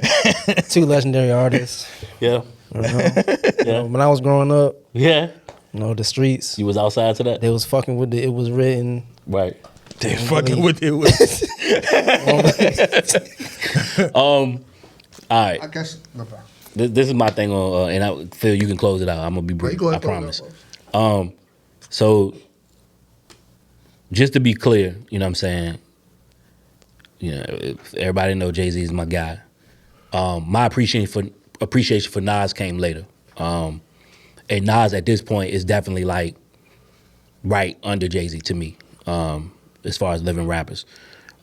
two legendary artists. Yeah. You know? Yeah. When I was growing up, yeah, you know, the streets. You was outside to that. They was fucking with it. It was written. Right. They fucking with it. All right. I guess no problem. This is my thing on, and I feel you can close it out. I'm gonna be brief. I promise. So just to be clear, you know what I'm saying? You know, everybody know Jay-Z is my guy. My appreciation for Nas came later. And Nas at this point is definitely like right under Jay-Z to me, as far as living rappers.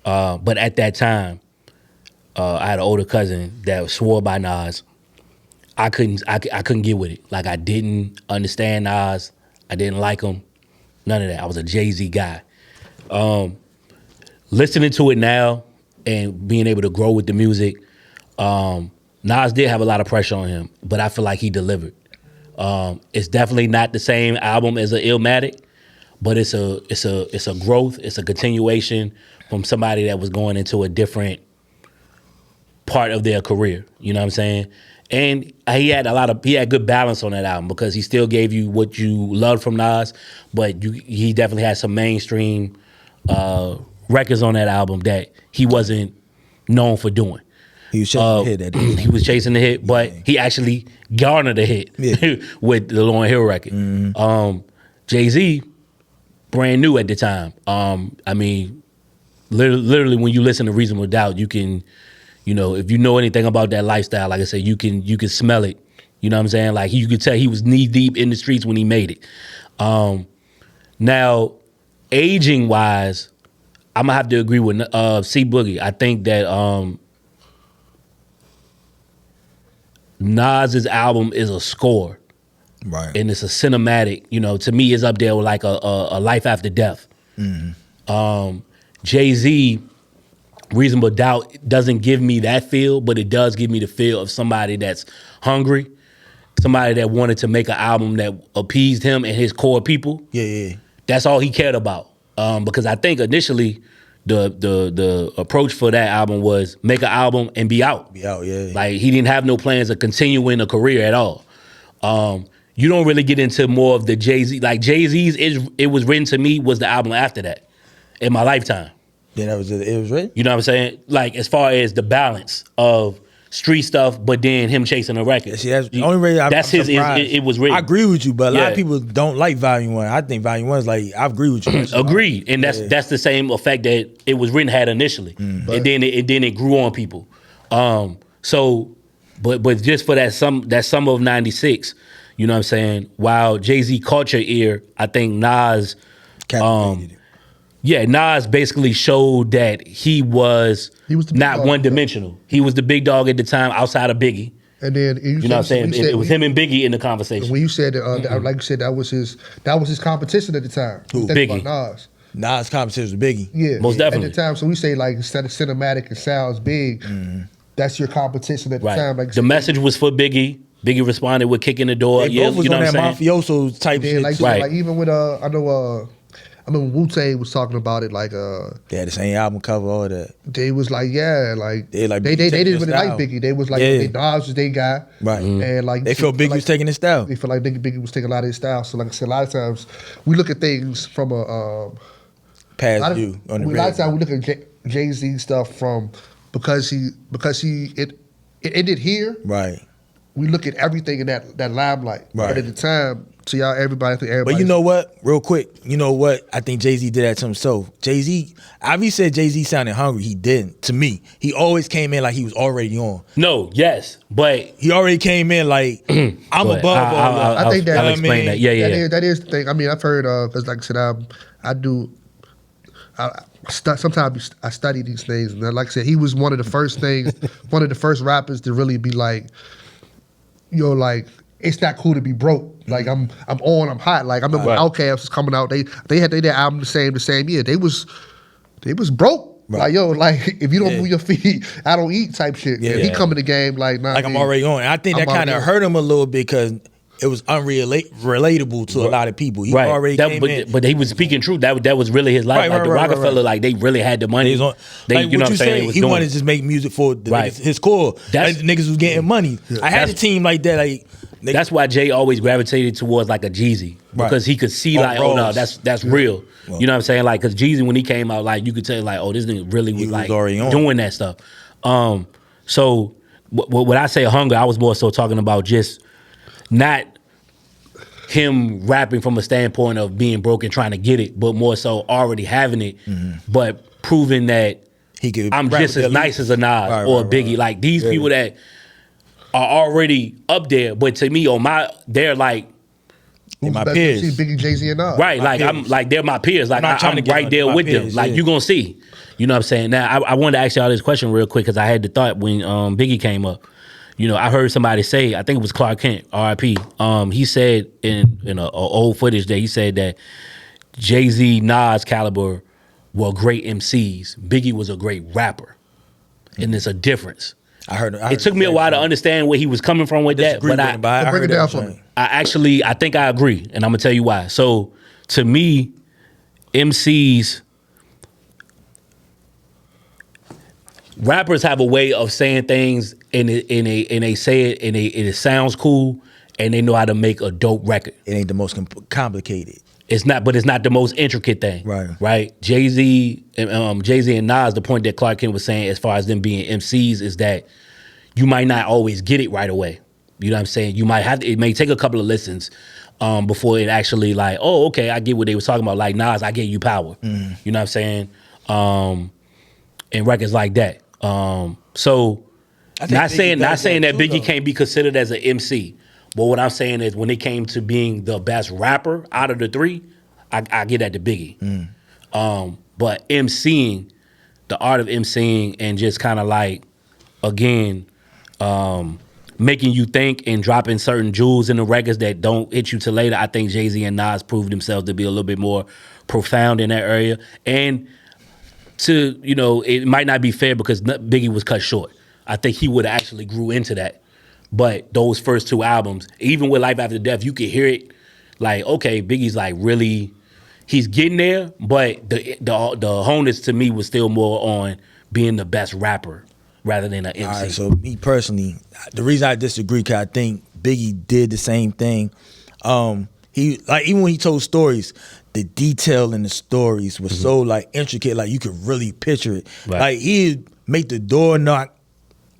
But at that time, I had an older cousin that swore by Nas. I couldn't get with it. Like I didn't understand Nas. I didn't like him. None of that. I was a Jay-Z guy. Listening to it now and being able to grow with the music, Nas did have a lot of pressure on him, but I feel like he delivered. It's definitely not the same album as an Illmatic, but it's a growth. It's a continuation from somebody that was going into a different part of their career. You know what I'm saying? And he had good balance on that album because he still gave you what you loved from Nas, but he definitely had some mainstream records on that album that he wasn't known for doing. He was chasing the hit that day. He was chasing the hit, but he actually garnered a hit with the Lauryn Hill record. Mm-hmm. Jay-Z, brand new at the time. I mean, literally when you listen to Reasonable Doubt, you can, you know, if you know anything about that lifestyle, like I said, you can smell it. You know what I'm saying? Like you could tell he was knee deep in the streets when he made it. Now, aging wise, I'm gonna have to agree with C Boogie. I think that Nas's album is a score, right? And it's a cinematic. You know, to me, it's up there with like a life after death. Mm-hmm. Jay-Z, Reasonable Doubt doesn't give me that feel, but it does give me the feel of somebody that's hungry, somebody that wanted to make an album that appeased him and his core people. Yeah. That's all he cared about. Because I think initially the approach for that album was make an album and be out. Be out, yeah. Like he didn't have no plans of continuing a career at all. You don't really get into more of the Jay-Z. Like Jay-Z's It Was Written to Me was the album after that in my lifetime. Yeah, that was it. It was written. You know what I'm saying? Like as far as the balance of street stuff, but then him chasing a record. See, that's the only way that's his. It was written. I agree with you, but a lot of people don't like Volume 1. I think Volume 1 is like, I agree with you. Agreed, and that's the same effect that It Was Written had initially, and then it grew on people. So, but just for that summer of '96, you know what I'm saying? While Jay-Z caught your ear, I think Nas, Yeah, Nas basically showed that he was the big not dog. one dimensional. He was the big dog at the time outside of Biggie. And then You know what I'm saying? It was him and Biggie in the conversation. when you said that, like you said, that was his competition at the time. Who? Think Biggie. about Nas. Nas competition with Biggie. Yeah, Most definitely. At the time, so we say like instead of cinematic, it sounds big. That's your competition at the Right. time. Like The message was for Biggie. Biggie responded with kicking the door. They Yeah, both was you know on what that I'm saying? mafioso type Yeah, shit. like, too. Right. like even with I know Wu-Tang was talking about it like They had the same album cover, all that. they was like They like they Biggie taking didn't your really like style. Biggie. They was like Yeah. they Nas was their guy. Right. And like They felt Biggie was taking his style. They feel like Biggie was taking a lot of his style. So like I said, a lot of times we look at things from a Past view on the a lot of red. times we look at Jay-Z stuff from because it ended here. Right. We look at everything in that limelight. Right. But at the time, to y'all, everybody think everybody. But you know what? Real quick, you know what? I think Jay-Z did that to himself. Jay-Z, Ivy said Jay-Z sounded hungry. He didn't. To me, he always came in like he was already on. No, yes, but He already came in like, I'm But above all y'all. I think that- I'll I explain mean, that. Yeah. That is the thing. I mean, I've heard because, like I said, sometimes I study these things, and like I said, he was one of the first rappers to really be like, like it's not cool to be broke. Like I'm hot. Like I remember Right. Outkast was coming out. They had their album the same year. They was broke. Right. Like like if you don't Yeah. move your feet, I don't eat type shit. Yeah. And he come in the game like nah. Like I'm man. already on. And I think that I'm kind of already hurt him a little bit because it was relatable to a lot of people. He right. already That- came but, in. but he was speaking truth. That was really his life. Right, like right, the right, Rockefeller, right. like they really had the money. He's on, They, like you know what what you I'm saying? say, They was he doing wanted it. to just make music for the Right. niggas, his core. That's- Like, the niggas was getting money. I had a That's- team like that. Like That's why Jay always gravitated towards like a Jeezy because he could see Oh, like, oh no, Rose. that's real. You know what I'm saying? Like, because Jeezy when he came out, like you could tell like, oh, this nigga really was was like already on. doing that stuff. So when I say hunger, I was more so talking about just not him rapping from a standpoint of being broke and trying to get it, but more so already having it, but proving that he could. I'm rap just with as the nice elite. as a Nas Right, or a right, Biggie. right. Like these Yeah. people that are already up there, but to me, they're like And my Best peers. MC, Biggie, Jay-Z, and Nas. right. My Like I'm peers. like they're my peers. Like not trying I'm to get right under there my with them. peers, Like yeah. you gonna see. You know what I'm saying? Now I wanted to ask y'all this question real quick because I had the thought when Biggie came up. You know, I heard somebody say, I think it was Clark Kent, R.I.P. He said in a old footage that he said that Jay-Z, Nas caliber were great MCs. Biggie was a great rapper, and there's a difference. I heard It took me a while to understand where he was coming from with that, but I break it down for me. I think I agree, and I'm gonna tell you why. So to me, MCs, rappers have a way of saying things and they say it and it sounds cool and they know how to make a dope record. It ain't the most complicated. It's not, but it's not the most intricate thing. Right. Right. Jay-Z and Nas, the point that Clark Kent was saying as far as them being MCs is that you might not always get it right away. You know what I'm saying? You might have to, it may take a couple of listens before it actually like, oh, okay, I get what they was talking about. Like Nas, I get you power. You know what I'm saying? And records like that. So not saying that Biggie can't be considered as an MC. But what I'm saying is when it came to being the best rapper out of the three, I get that to Biggie. But MCing, the art of MCing and just kind of like, again, making you think and dropping certain jewels in the records that don't hit you till later, I think Jay-Z and Nas proved themselves to be a little bit more profound in that area. And to, you know, it might not be fair because Biggie was cut short. I think he would have actually grew into that. But those first two albums, even with Life After Death, you could hear it like, okay, Biggie's like really, he's getting there, but the honus to me was still more on being the best rapper rather than an MC. All right, so me personally, the reason I disagree, because I think Biggie did the same thing. He like even when he told stories, the detail in the stories was so like intricate, like you could really picture it. Right. Like he'd make the door knock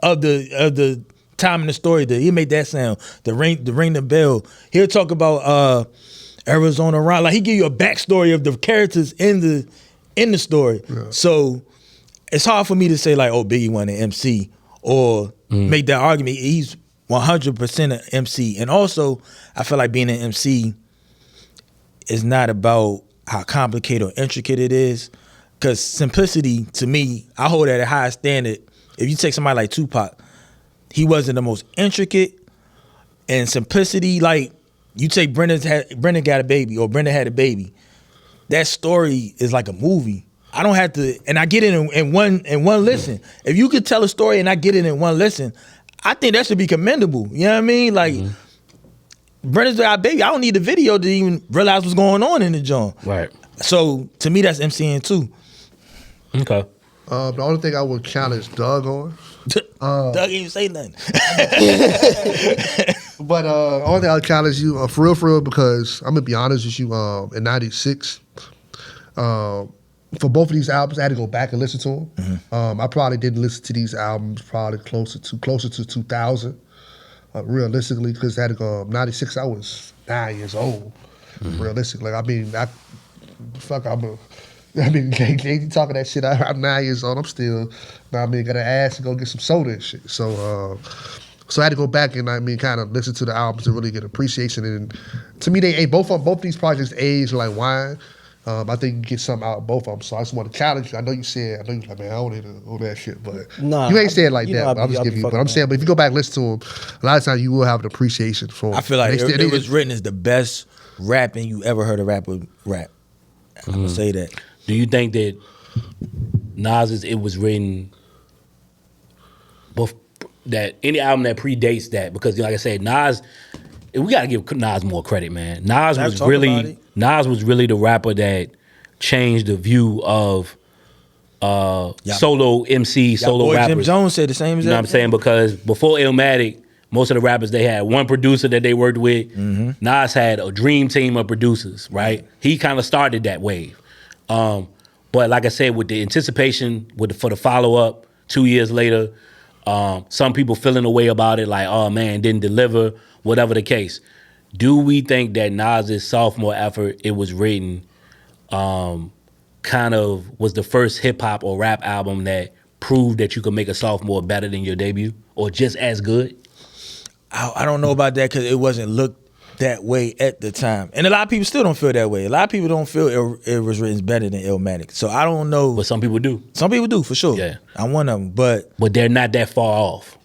of the time in the story, he made that sound, the ring the bell. He'll talk about Arizona Round, like he give you a backstory of the characters in the story. Yeah. So it's hard for me to say like, oh, Biggie wasn't an MC or make that argument. He's 100% an MC. And also, I feel like being an MC is not about how complicated or intricate it is. Because simplicity, to me, I hold at a high standard. If you take somebody like Tupac, he wasn't the most intricate, and simplicity, like you take Brendan got a baby or Brenda had a baby. That story is like a movie. I don't have to, and I get it in one listen. If you could tell a story and I get it in one listen, I think that should be commendable. You know what I mean? Like Brenda's got a baby. I don't need the video to even realize what's going on in the joint. Right. So to me, that's MCing too. Okay. The only thing I would challenge Doug on. Doug didn't even say nothing. But only thing I'll challenge you for real, because I'm gonna be honest with you. In '96, for both of these albums, I had to go back and listen to them. I probably didn't listen to these albums probably closer to 2000, realistically, because I had to go '96. I was 9 years old. Realistically, I mean, Jay-Z talking that shit. I'm 9 years old. I'm still, got an ass to go get some soda and shit. So I had to go back and kind of listen to the albums and really get appreciation. And to me, both of these projects age like wine. I think you get something out of both of them. So I just want to challenge you. I know you like, man, I don't need to all that shit, but nah, you ain't saying it like that. But I'm just I'll giving you. be But I'm saying, but if you go back and listen to them, a lot of times you will have an appreciation for them. I feel like it was written as the best rapping you ever heard a rapper rap. I'm gonna say that. Do you think that Nas's it was written that any album that predates that? Because like I said, Nas, we gotta give Nas more credit, man. Nas was really the rapper that changed the view of solo MC, solo rappers. Jim Jones said the same as that. You know what I'm saying? Because before Illmatic, most of the rappers, they had one producer that they worked with. Nas had a dream team of producers, right? He kind of started that wave. But like I said, with the anticipation for the follow-up 2 years later, some people feeling a way about it, like, oh man, didn't deliver, whatever the case. Do we think that Nas's sophomore effort, it was written, kind of was the first hip-hop or rap album that proved that you could make a sophomore better than your debut or just as good? I don't know about that because it wasn't looked that way at the time. And a lot of people still don't feel that way. A lot of people don't feel it was written better than Illmatic. So I don't know. But some people do. Some people do, for sure. Yeah. I'm one of them. But they're not that far off.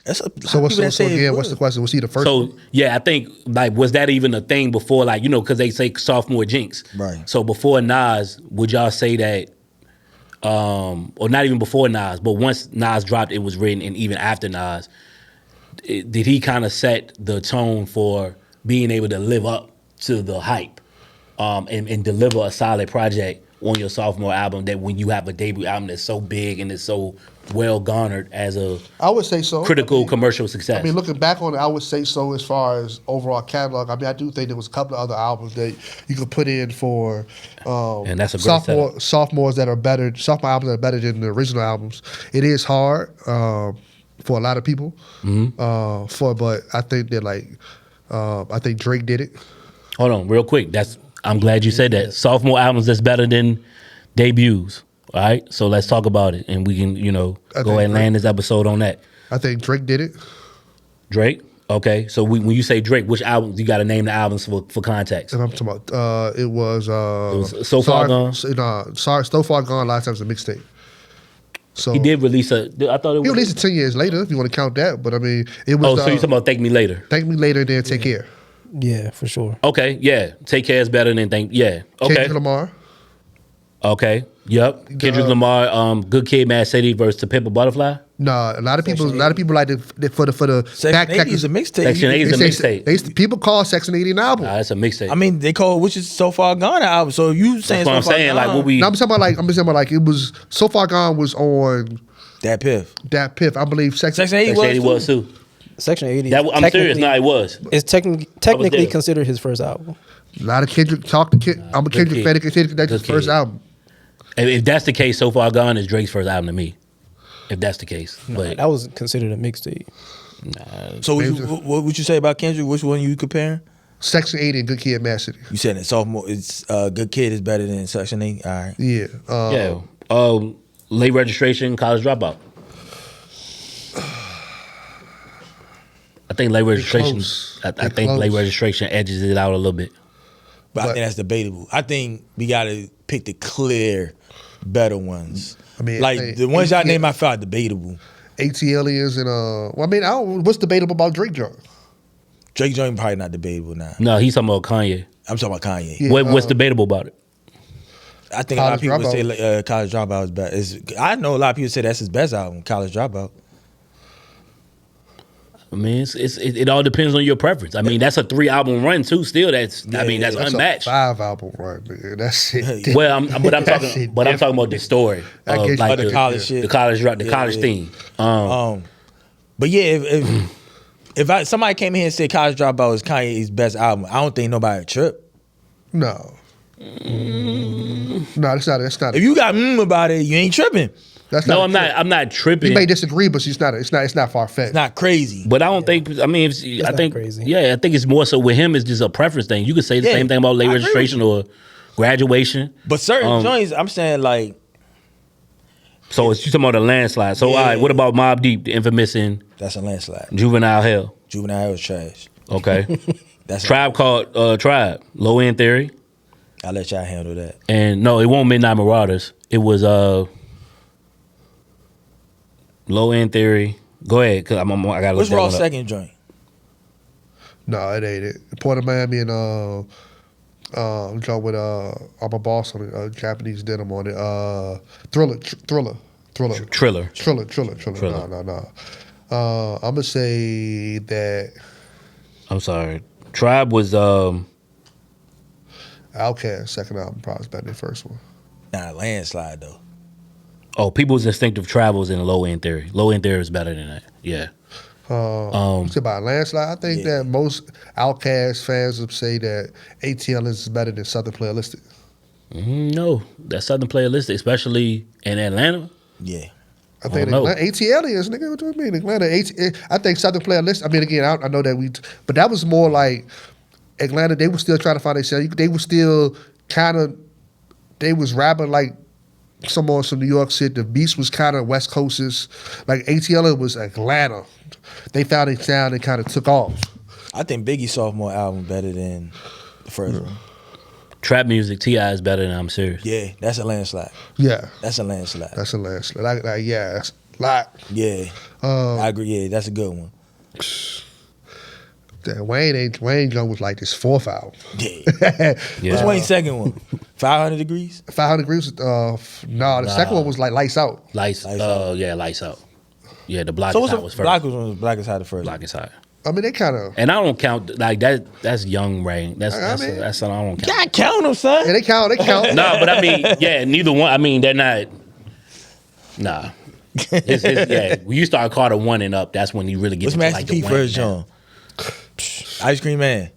So again, what's the question? Was he the first one? So, yeah, I think, like, was that even a thing before, like, because they say sophomore jinx. Right. So before Nas, would y'all say that, or not even before Nas, but once Nas dropped, it was written, and even after Nas, did he kind of set the tone for being able to live up to the hype and deliver a solid project on your sophomore album, that when you have a debut album that's so big and it's so well garnered as a I would say so. Critical commercial success? I mean, looking back on it, I would say so as far as overall catalog. I mean, I do think there was a couple of other albums that you could put in for and that's a great sophomores that are better, sophomore albums that are better than the original albums. It is hard for a lot of people. But I think that I think Drake did it. Hold on, real quick. I'm glad you said that. Sophomore albums that's better than debuts. All right, so let's talk about it, and we can, go ahead and land this episode on that. I think Drake did it. Drake? Okay, so when you say Drake, which albums, you got to name the albums for context. And I'm talking about, it was So Far Gone? So Far Gone, last time was a mixtape. So He did release I thought it was. He released it 10 years later, if you want to count that, but I mean, it was. So you talking about Thank Me Later? Thank Me Later, then Take Care. Yeah, for sure. Okay, yeah. Take Care is better than Okay. Kendrick Lamar. Okay. Yep. Kendrick Lamar, Good Kid, Mad City versus To Pimp a Butterfly. Nah, a lot of people like for the Section 80 is a mixtape. Section 80 is a mixtape. People call Section 80 an album. Nah, that's a mixtape. I mean, they call which is So Far Gone an album. So you saying that's what I'm saying. Like what we. No, I'm talking about it was So Far Gone was on Dat Piff. I believe Section 80 was too. Section 80. I'm serious. No, it was. It's technically considered his first album. A lot of Kendrick talk to Kendrick. I'm a Kendrick fan. Kendrick, that's his first album. If that's the case, So Far Gone is Drake's first album to me. If that's the case, but that was considered a mixtape. So what would you say about Kendrick? Which one you comparing? Section 80 and Good Kid, Mad City. You said that sophomore, it's Good Kid is better than Section 8. All right. Yeah. Late registration, college dropout. I think late registration. I think late registration edges it out a little bit. But I think that's debatable. I think we gotta pick the clear, better ones. I mean, like the ones y'all name, I felt debatable. ATLians and well, I mean, what's debatable about Drake joint? Drake joint probably not debatable now. No, he's talking about Kanye. I'm talking about Kanye. Yeah, What's debatable about it? I think a lot of people would say College Dropout is better. I know a lot of people say that's his best album, College Dropout. I mean, it all depends on your preference. I mean, that's a 3-album run too. Still, that's unmatched. A 5-album run, nigga. That's it. Well, I'm talking about the story of like the college shit, the college theme. But yeah, if somebody came in here and said College Dropout is Kanye's best album, I don't think nobody would trip. No. No, that's not. If you got about it, you ain't tripping. That's no, not I'm not tripping. You may disagree, but it's not far fetched. It's not crazy. But I don't think. I mean, I think crazy. Yeah, I think it's more so with him. It's just a preference thing. You could say the same thing about late registration or graduation. But certain joints, I'm saying like. So it's you talking about a landslide. So all right, what about Mobb Deep, the infamous in That's a landslide. Juvenile Hell? Juvenile Hell is trash. Okay. That's Tribe called Tribe. Low End Theory. I'll let y'all handle that. And no, it won't Midnight Marauders. It was Low End Theory. Go ahead, cause I gotta. What's Raw's second joint? No, it ain't it. Port of Miami and joint with I'm a boss on it. Japanese denim on it. Thriller. Triller. No. I'm gonna say that. I'm sorry. Tribe was Outkast second album probably is better than the first one. Nah, landslide though. Oh, People's Instinctive Travels and Low End Theory. Low End Theory is better than that. Yeah. It's about landslide. I think that most Outkast fans would say that ATL is better than Southern Playalistic. No, that Southern Playalistic, especially in Atlanta. Yeah. I think ATL is, nigga. What do you mean? Atlanta, I think Southern Playalistic. I mean, again, I know that but that was more like Atlanta. They were still trying to find themselves. They were still they was rapping like someone from New York City. The beats was kind of West Coasters. Like ATL was Atlanta. They found a sound and kind of took off. I think Biggie's sophomore album better than the first one. Trap music, T.I. is better than I'm Serious. Yeah, that's a landslide. Yeah. That's a landslide. That's a landslide. Yeah, that's a lot. Yeah. I agree. Yeah, that's a good one. Wayne Gun was like this fourth album. Yeah. What's Wayne's second one? 500 Degrees? 500 Degrees? The second one was like Lights Out. Lights Out. Yeah, Lights Out. Yeah, the Block so is Hot was first. Black is Hot the first. Block is Hot. I mean, they kind of. And I don't count like that. That's young Rain. That's I don't count. God, count them, son. Yeah, they count. No, but I mean, yeah, neither one. I mean, they're not. Nah. Yeah, when you start Carter 1 and up, that's when you really get. What's into Master like P the first, John? Ice Cream Man.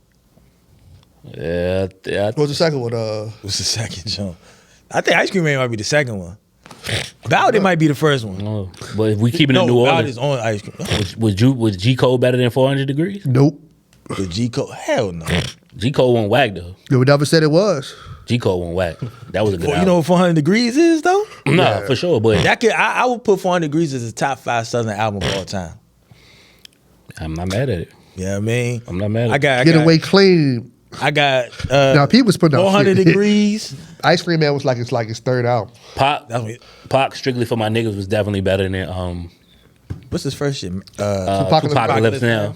Yeah. What was the second one? What's the second, John? I think Ice Cream Man might be the second one. Ballad might be the first one. No, but if we keep it in New Ballad Orleans, is on Ice Cream. Was G Code better than 400 Degrees? Nope. The G Code, hell no. G Code won't whack though. You never said it was. G Code won't whack. That was a good. You know what 400 Degrees is though? No, for sure. But that I would put 400 Degrees as a top 5 Southern album of all time. I'm not mad at it. Yeah, I mean, I'm not mad at it. Get Away Clean. I got now people was putting 400 Degrees. Ice Cream Man was like his third album. Pac Strictly for My Niggas was definitely better than what's his first shit? Apocalypse Now.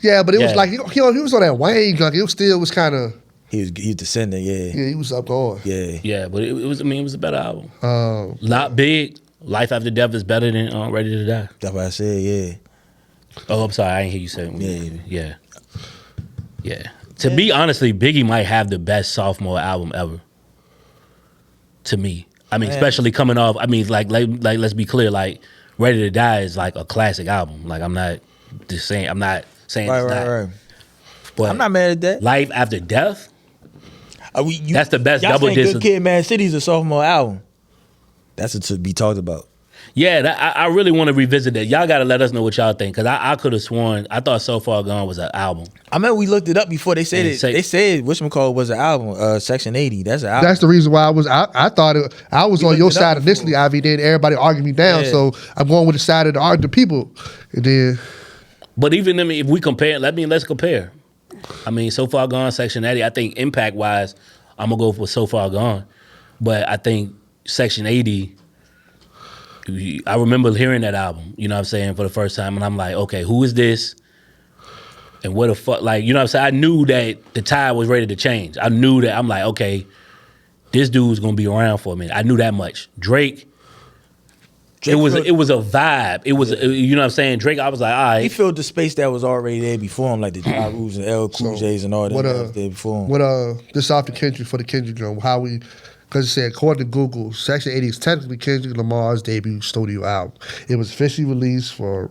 Yeah, but it was like he was on that Wayne junk. It was kind of he was descending. Yeah, he was up going. Yeah, but it was a better album. Not Big. Life After Death is better than Ready to Die. That's what I said. Yeah. Oh, I'm sorry, I didn't hear you say. Yeah. To me, honestly, Biggie might have the best sophomore album ever. To me, I mean, especially coming off. I mean, like let's be clear. Like, Ready to Die is like a classic album. Like, I'm not saying it's not. Right. But I'm not mad at that. Life After Death. That's the best y'all double disc. Good Kid, Mad City's a sophomore album. That's to be talked about. Yeah, I really want to revisit that. Y'all got to let us know what y'all think, because I could have sworn, I thought So Far Gone was an album. I remember we looked it up before they said it. They said whatchamacallit was an album, Section 80. That's an album. That's the reason why I thought I was on your side initially, Ivy. Then everybody argued me down, so I'm going with the side of the people. And then, but even if we compare, let's compare. I mean, So Far Gone, Section 80. I think impact wise, I'm gonna go for So Far Gone, but I think Section 80. I remember hearing that album, you know what I'm saying, for the first time, and I'm like, okay, who is this? And what the fuck, like, you know what I'm saying? I knew that the tide was ready to change. I knew that, I'm like, okay, this dude's gonna be around for a minute. I knew that much. Drake it was a vibe. It was, you know what I'm saying? Drake, I was like, all right. He filled the space that was already there before him, like the Ja Rules and L Cool J's and all that was there before him. What this off the Kendrick for the Kendrick drum? How we? Because it said, according to Google, Section 80 is technically Kendrick Lamar's debut studio album. It was officially released for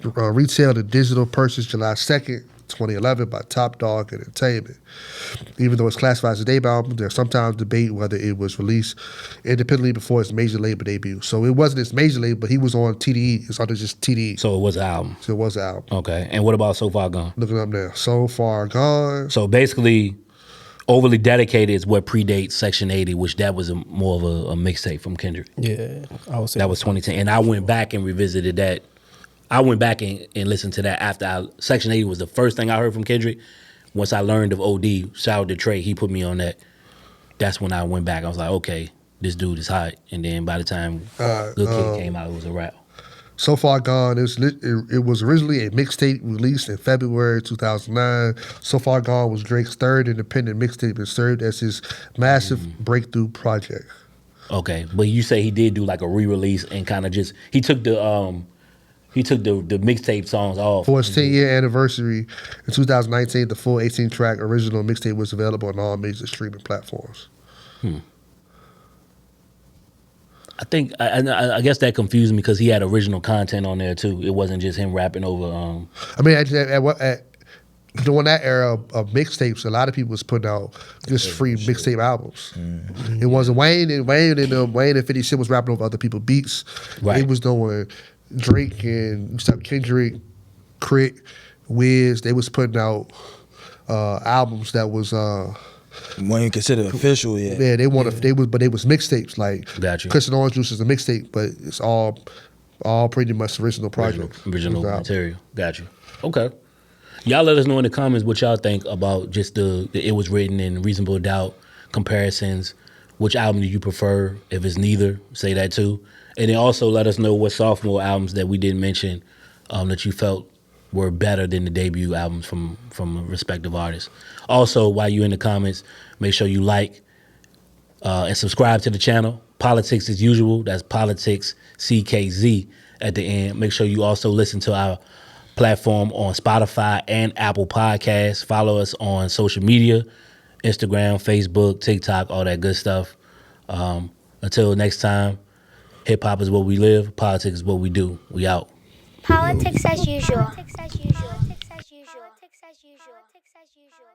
retail and digital purchase July 2nd, 2011 by Top Dog Entertainment. Even though it's classified as a debut album, there's sometimes debate whether it was released independently before its major label debut. So it wasn't its major label, but he was on TDE. It's under just TDE. So it was an album. So it was an album. Okay. And what about So Far Gone? Looking up now. So Far Gone. So basically, Overly Dedicated is what predates Section 80, which that was more of a mixtape from Kendrick. Yeah, I would say that was 2010. And I went back and revisited that. I went back and listened to that after Section 80 was the first thing I heard from Kendrick. Once I learned of OD, shout out to Trey, he put me on that. That's when I went back. I was like, okay, this dude is hot. And then by the time Good Kid came out, it was a wrap. So Far Gone, it was originally a mixtape released in February 2009. So Far Gone was Drake's third independent mixtape and served as his massive breakthrough project. Okay, but you say he did do like a re-release and kind of just, he took the mixtape songs off. For his 10-year anniversary in 2019, the full 18-track original mixtape was available on all major streaming platforms. I think I guess that confused me because he had original content on there too. It wasn't just him rapping over. I mean, during that era of mixtapes, a lot of people was putting out just free mixtape albums. It wasn't Wayne and 50 Cent was rapping over other people's beats. Right. It was doing Drake and Kendrick, Crit, Wiz. They was putting out albums that was. When you consider official, yeah. Yeah, they was mixtapes. Like Gotcha. Chris and Orange Juice is a mixtape, but it's all pretty much original projects. Original material. Got you. Okay. Y'all let us know in the comments what y'all think about just the It Was Written and Reasonable Doubt comparisons. Which album do you prefer? If it's neither, say that too. And then also let us know what sophomore albums that we didn't mention that you felt were better than the debut albums from respective artists. Also, while you're in the comments, make sure you like and subscribe to the channel. Politickz as usual. That's Politickz CKZ at the end. Make sure you also listen to our platform on Spotify and Apple Podcasts. Follow us on social media, Instagram, Facebook, TikTok, all that good stuff. Until next time, hip hop is what we live. Politics is what we do. We out. Politickz as usual. Politickz as usual. Politickz as usual. Politickz as usual.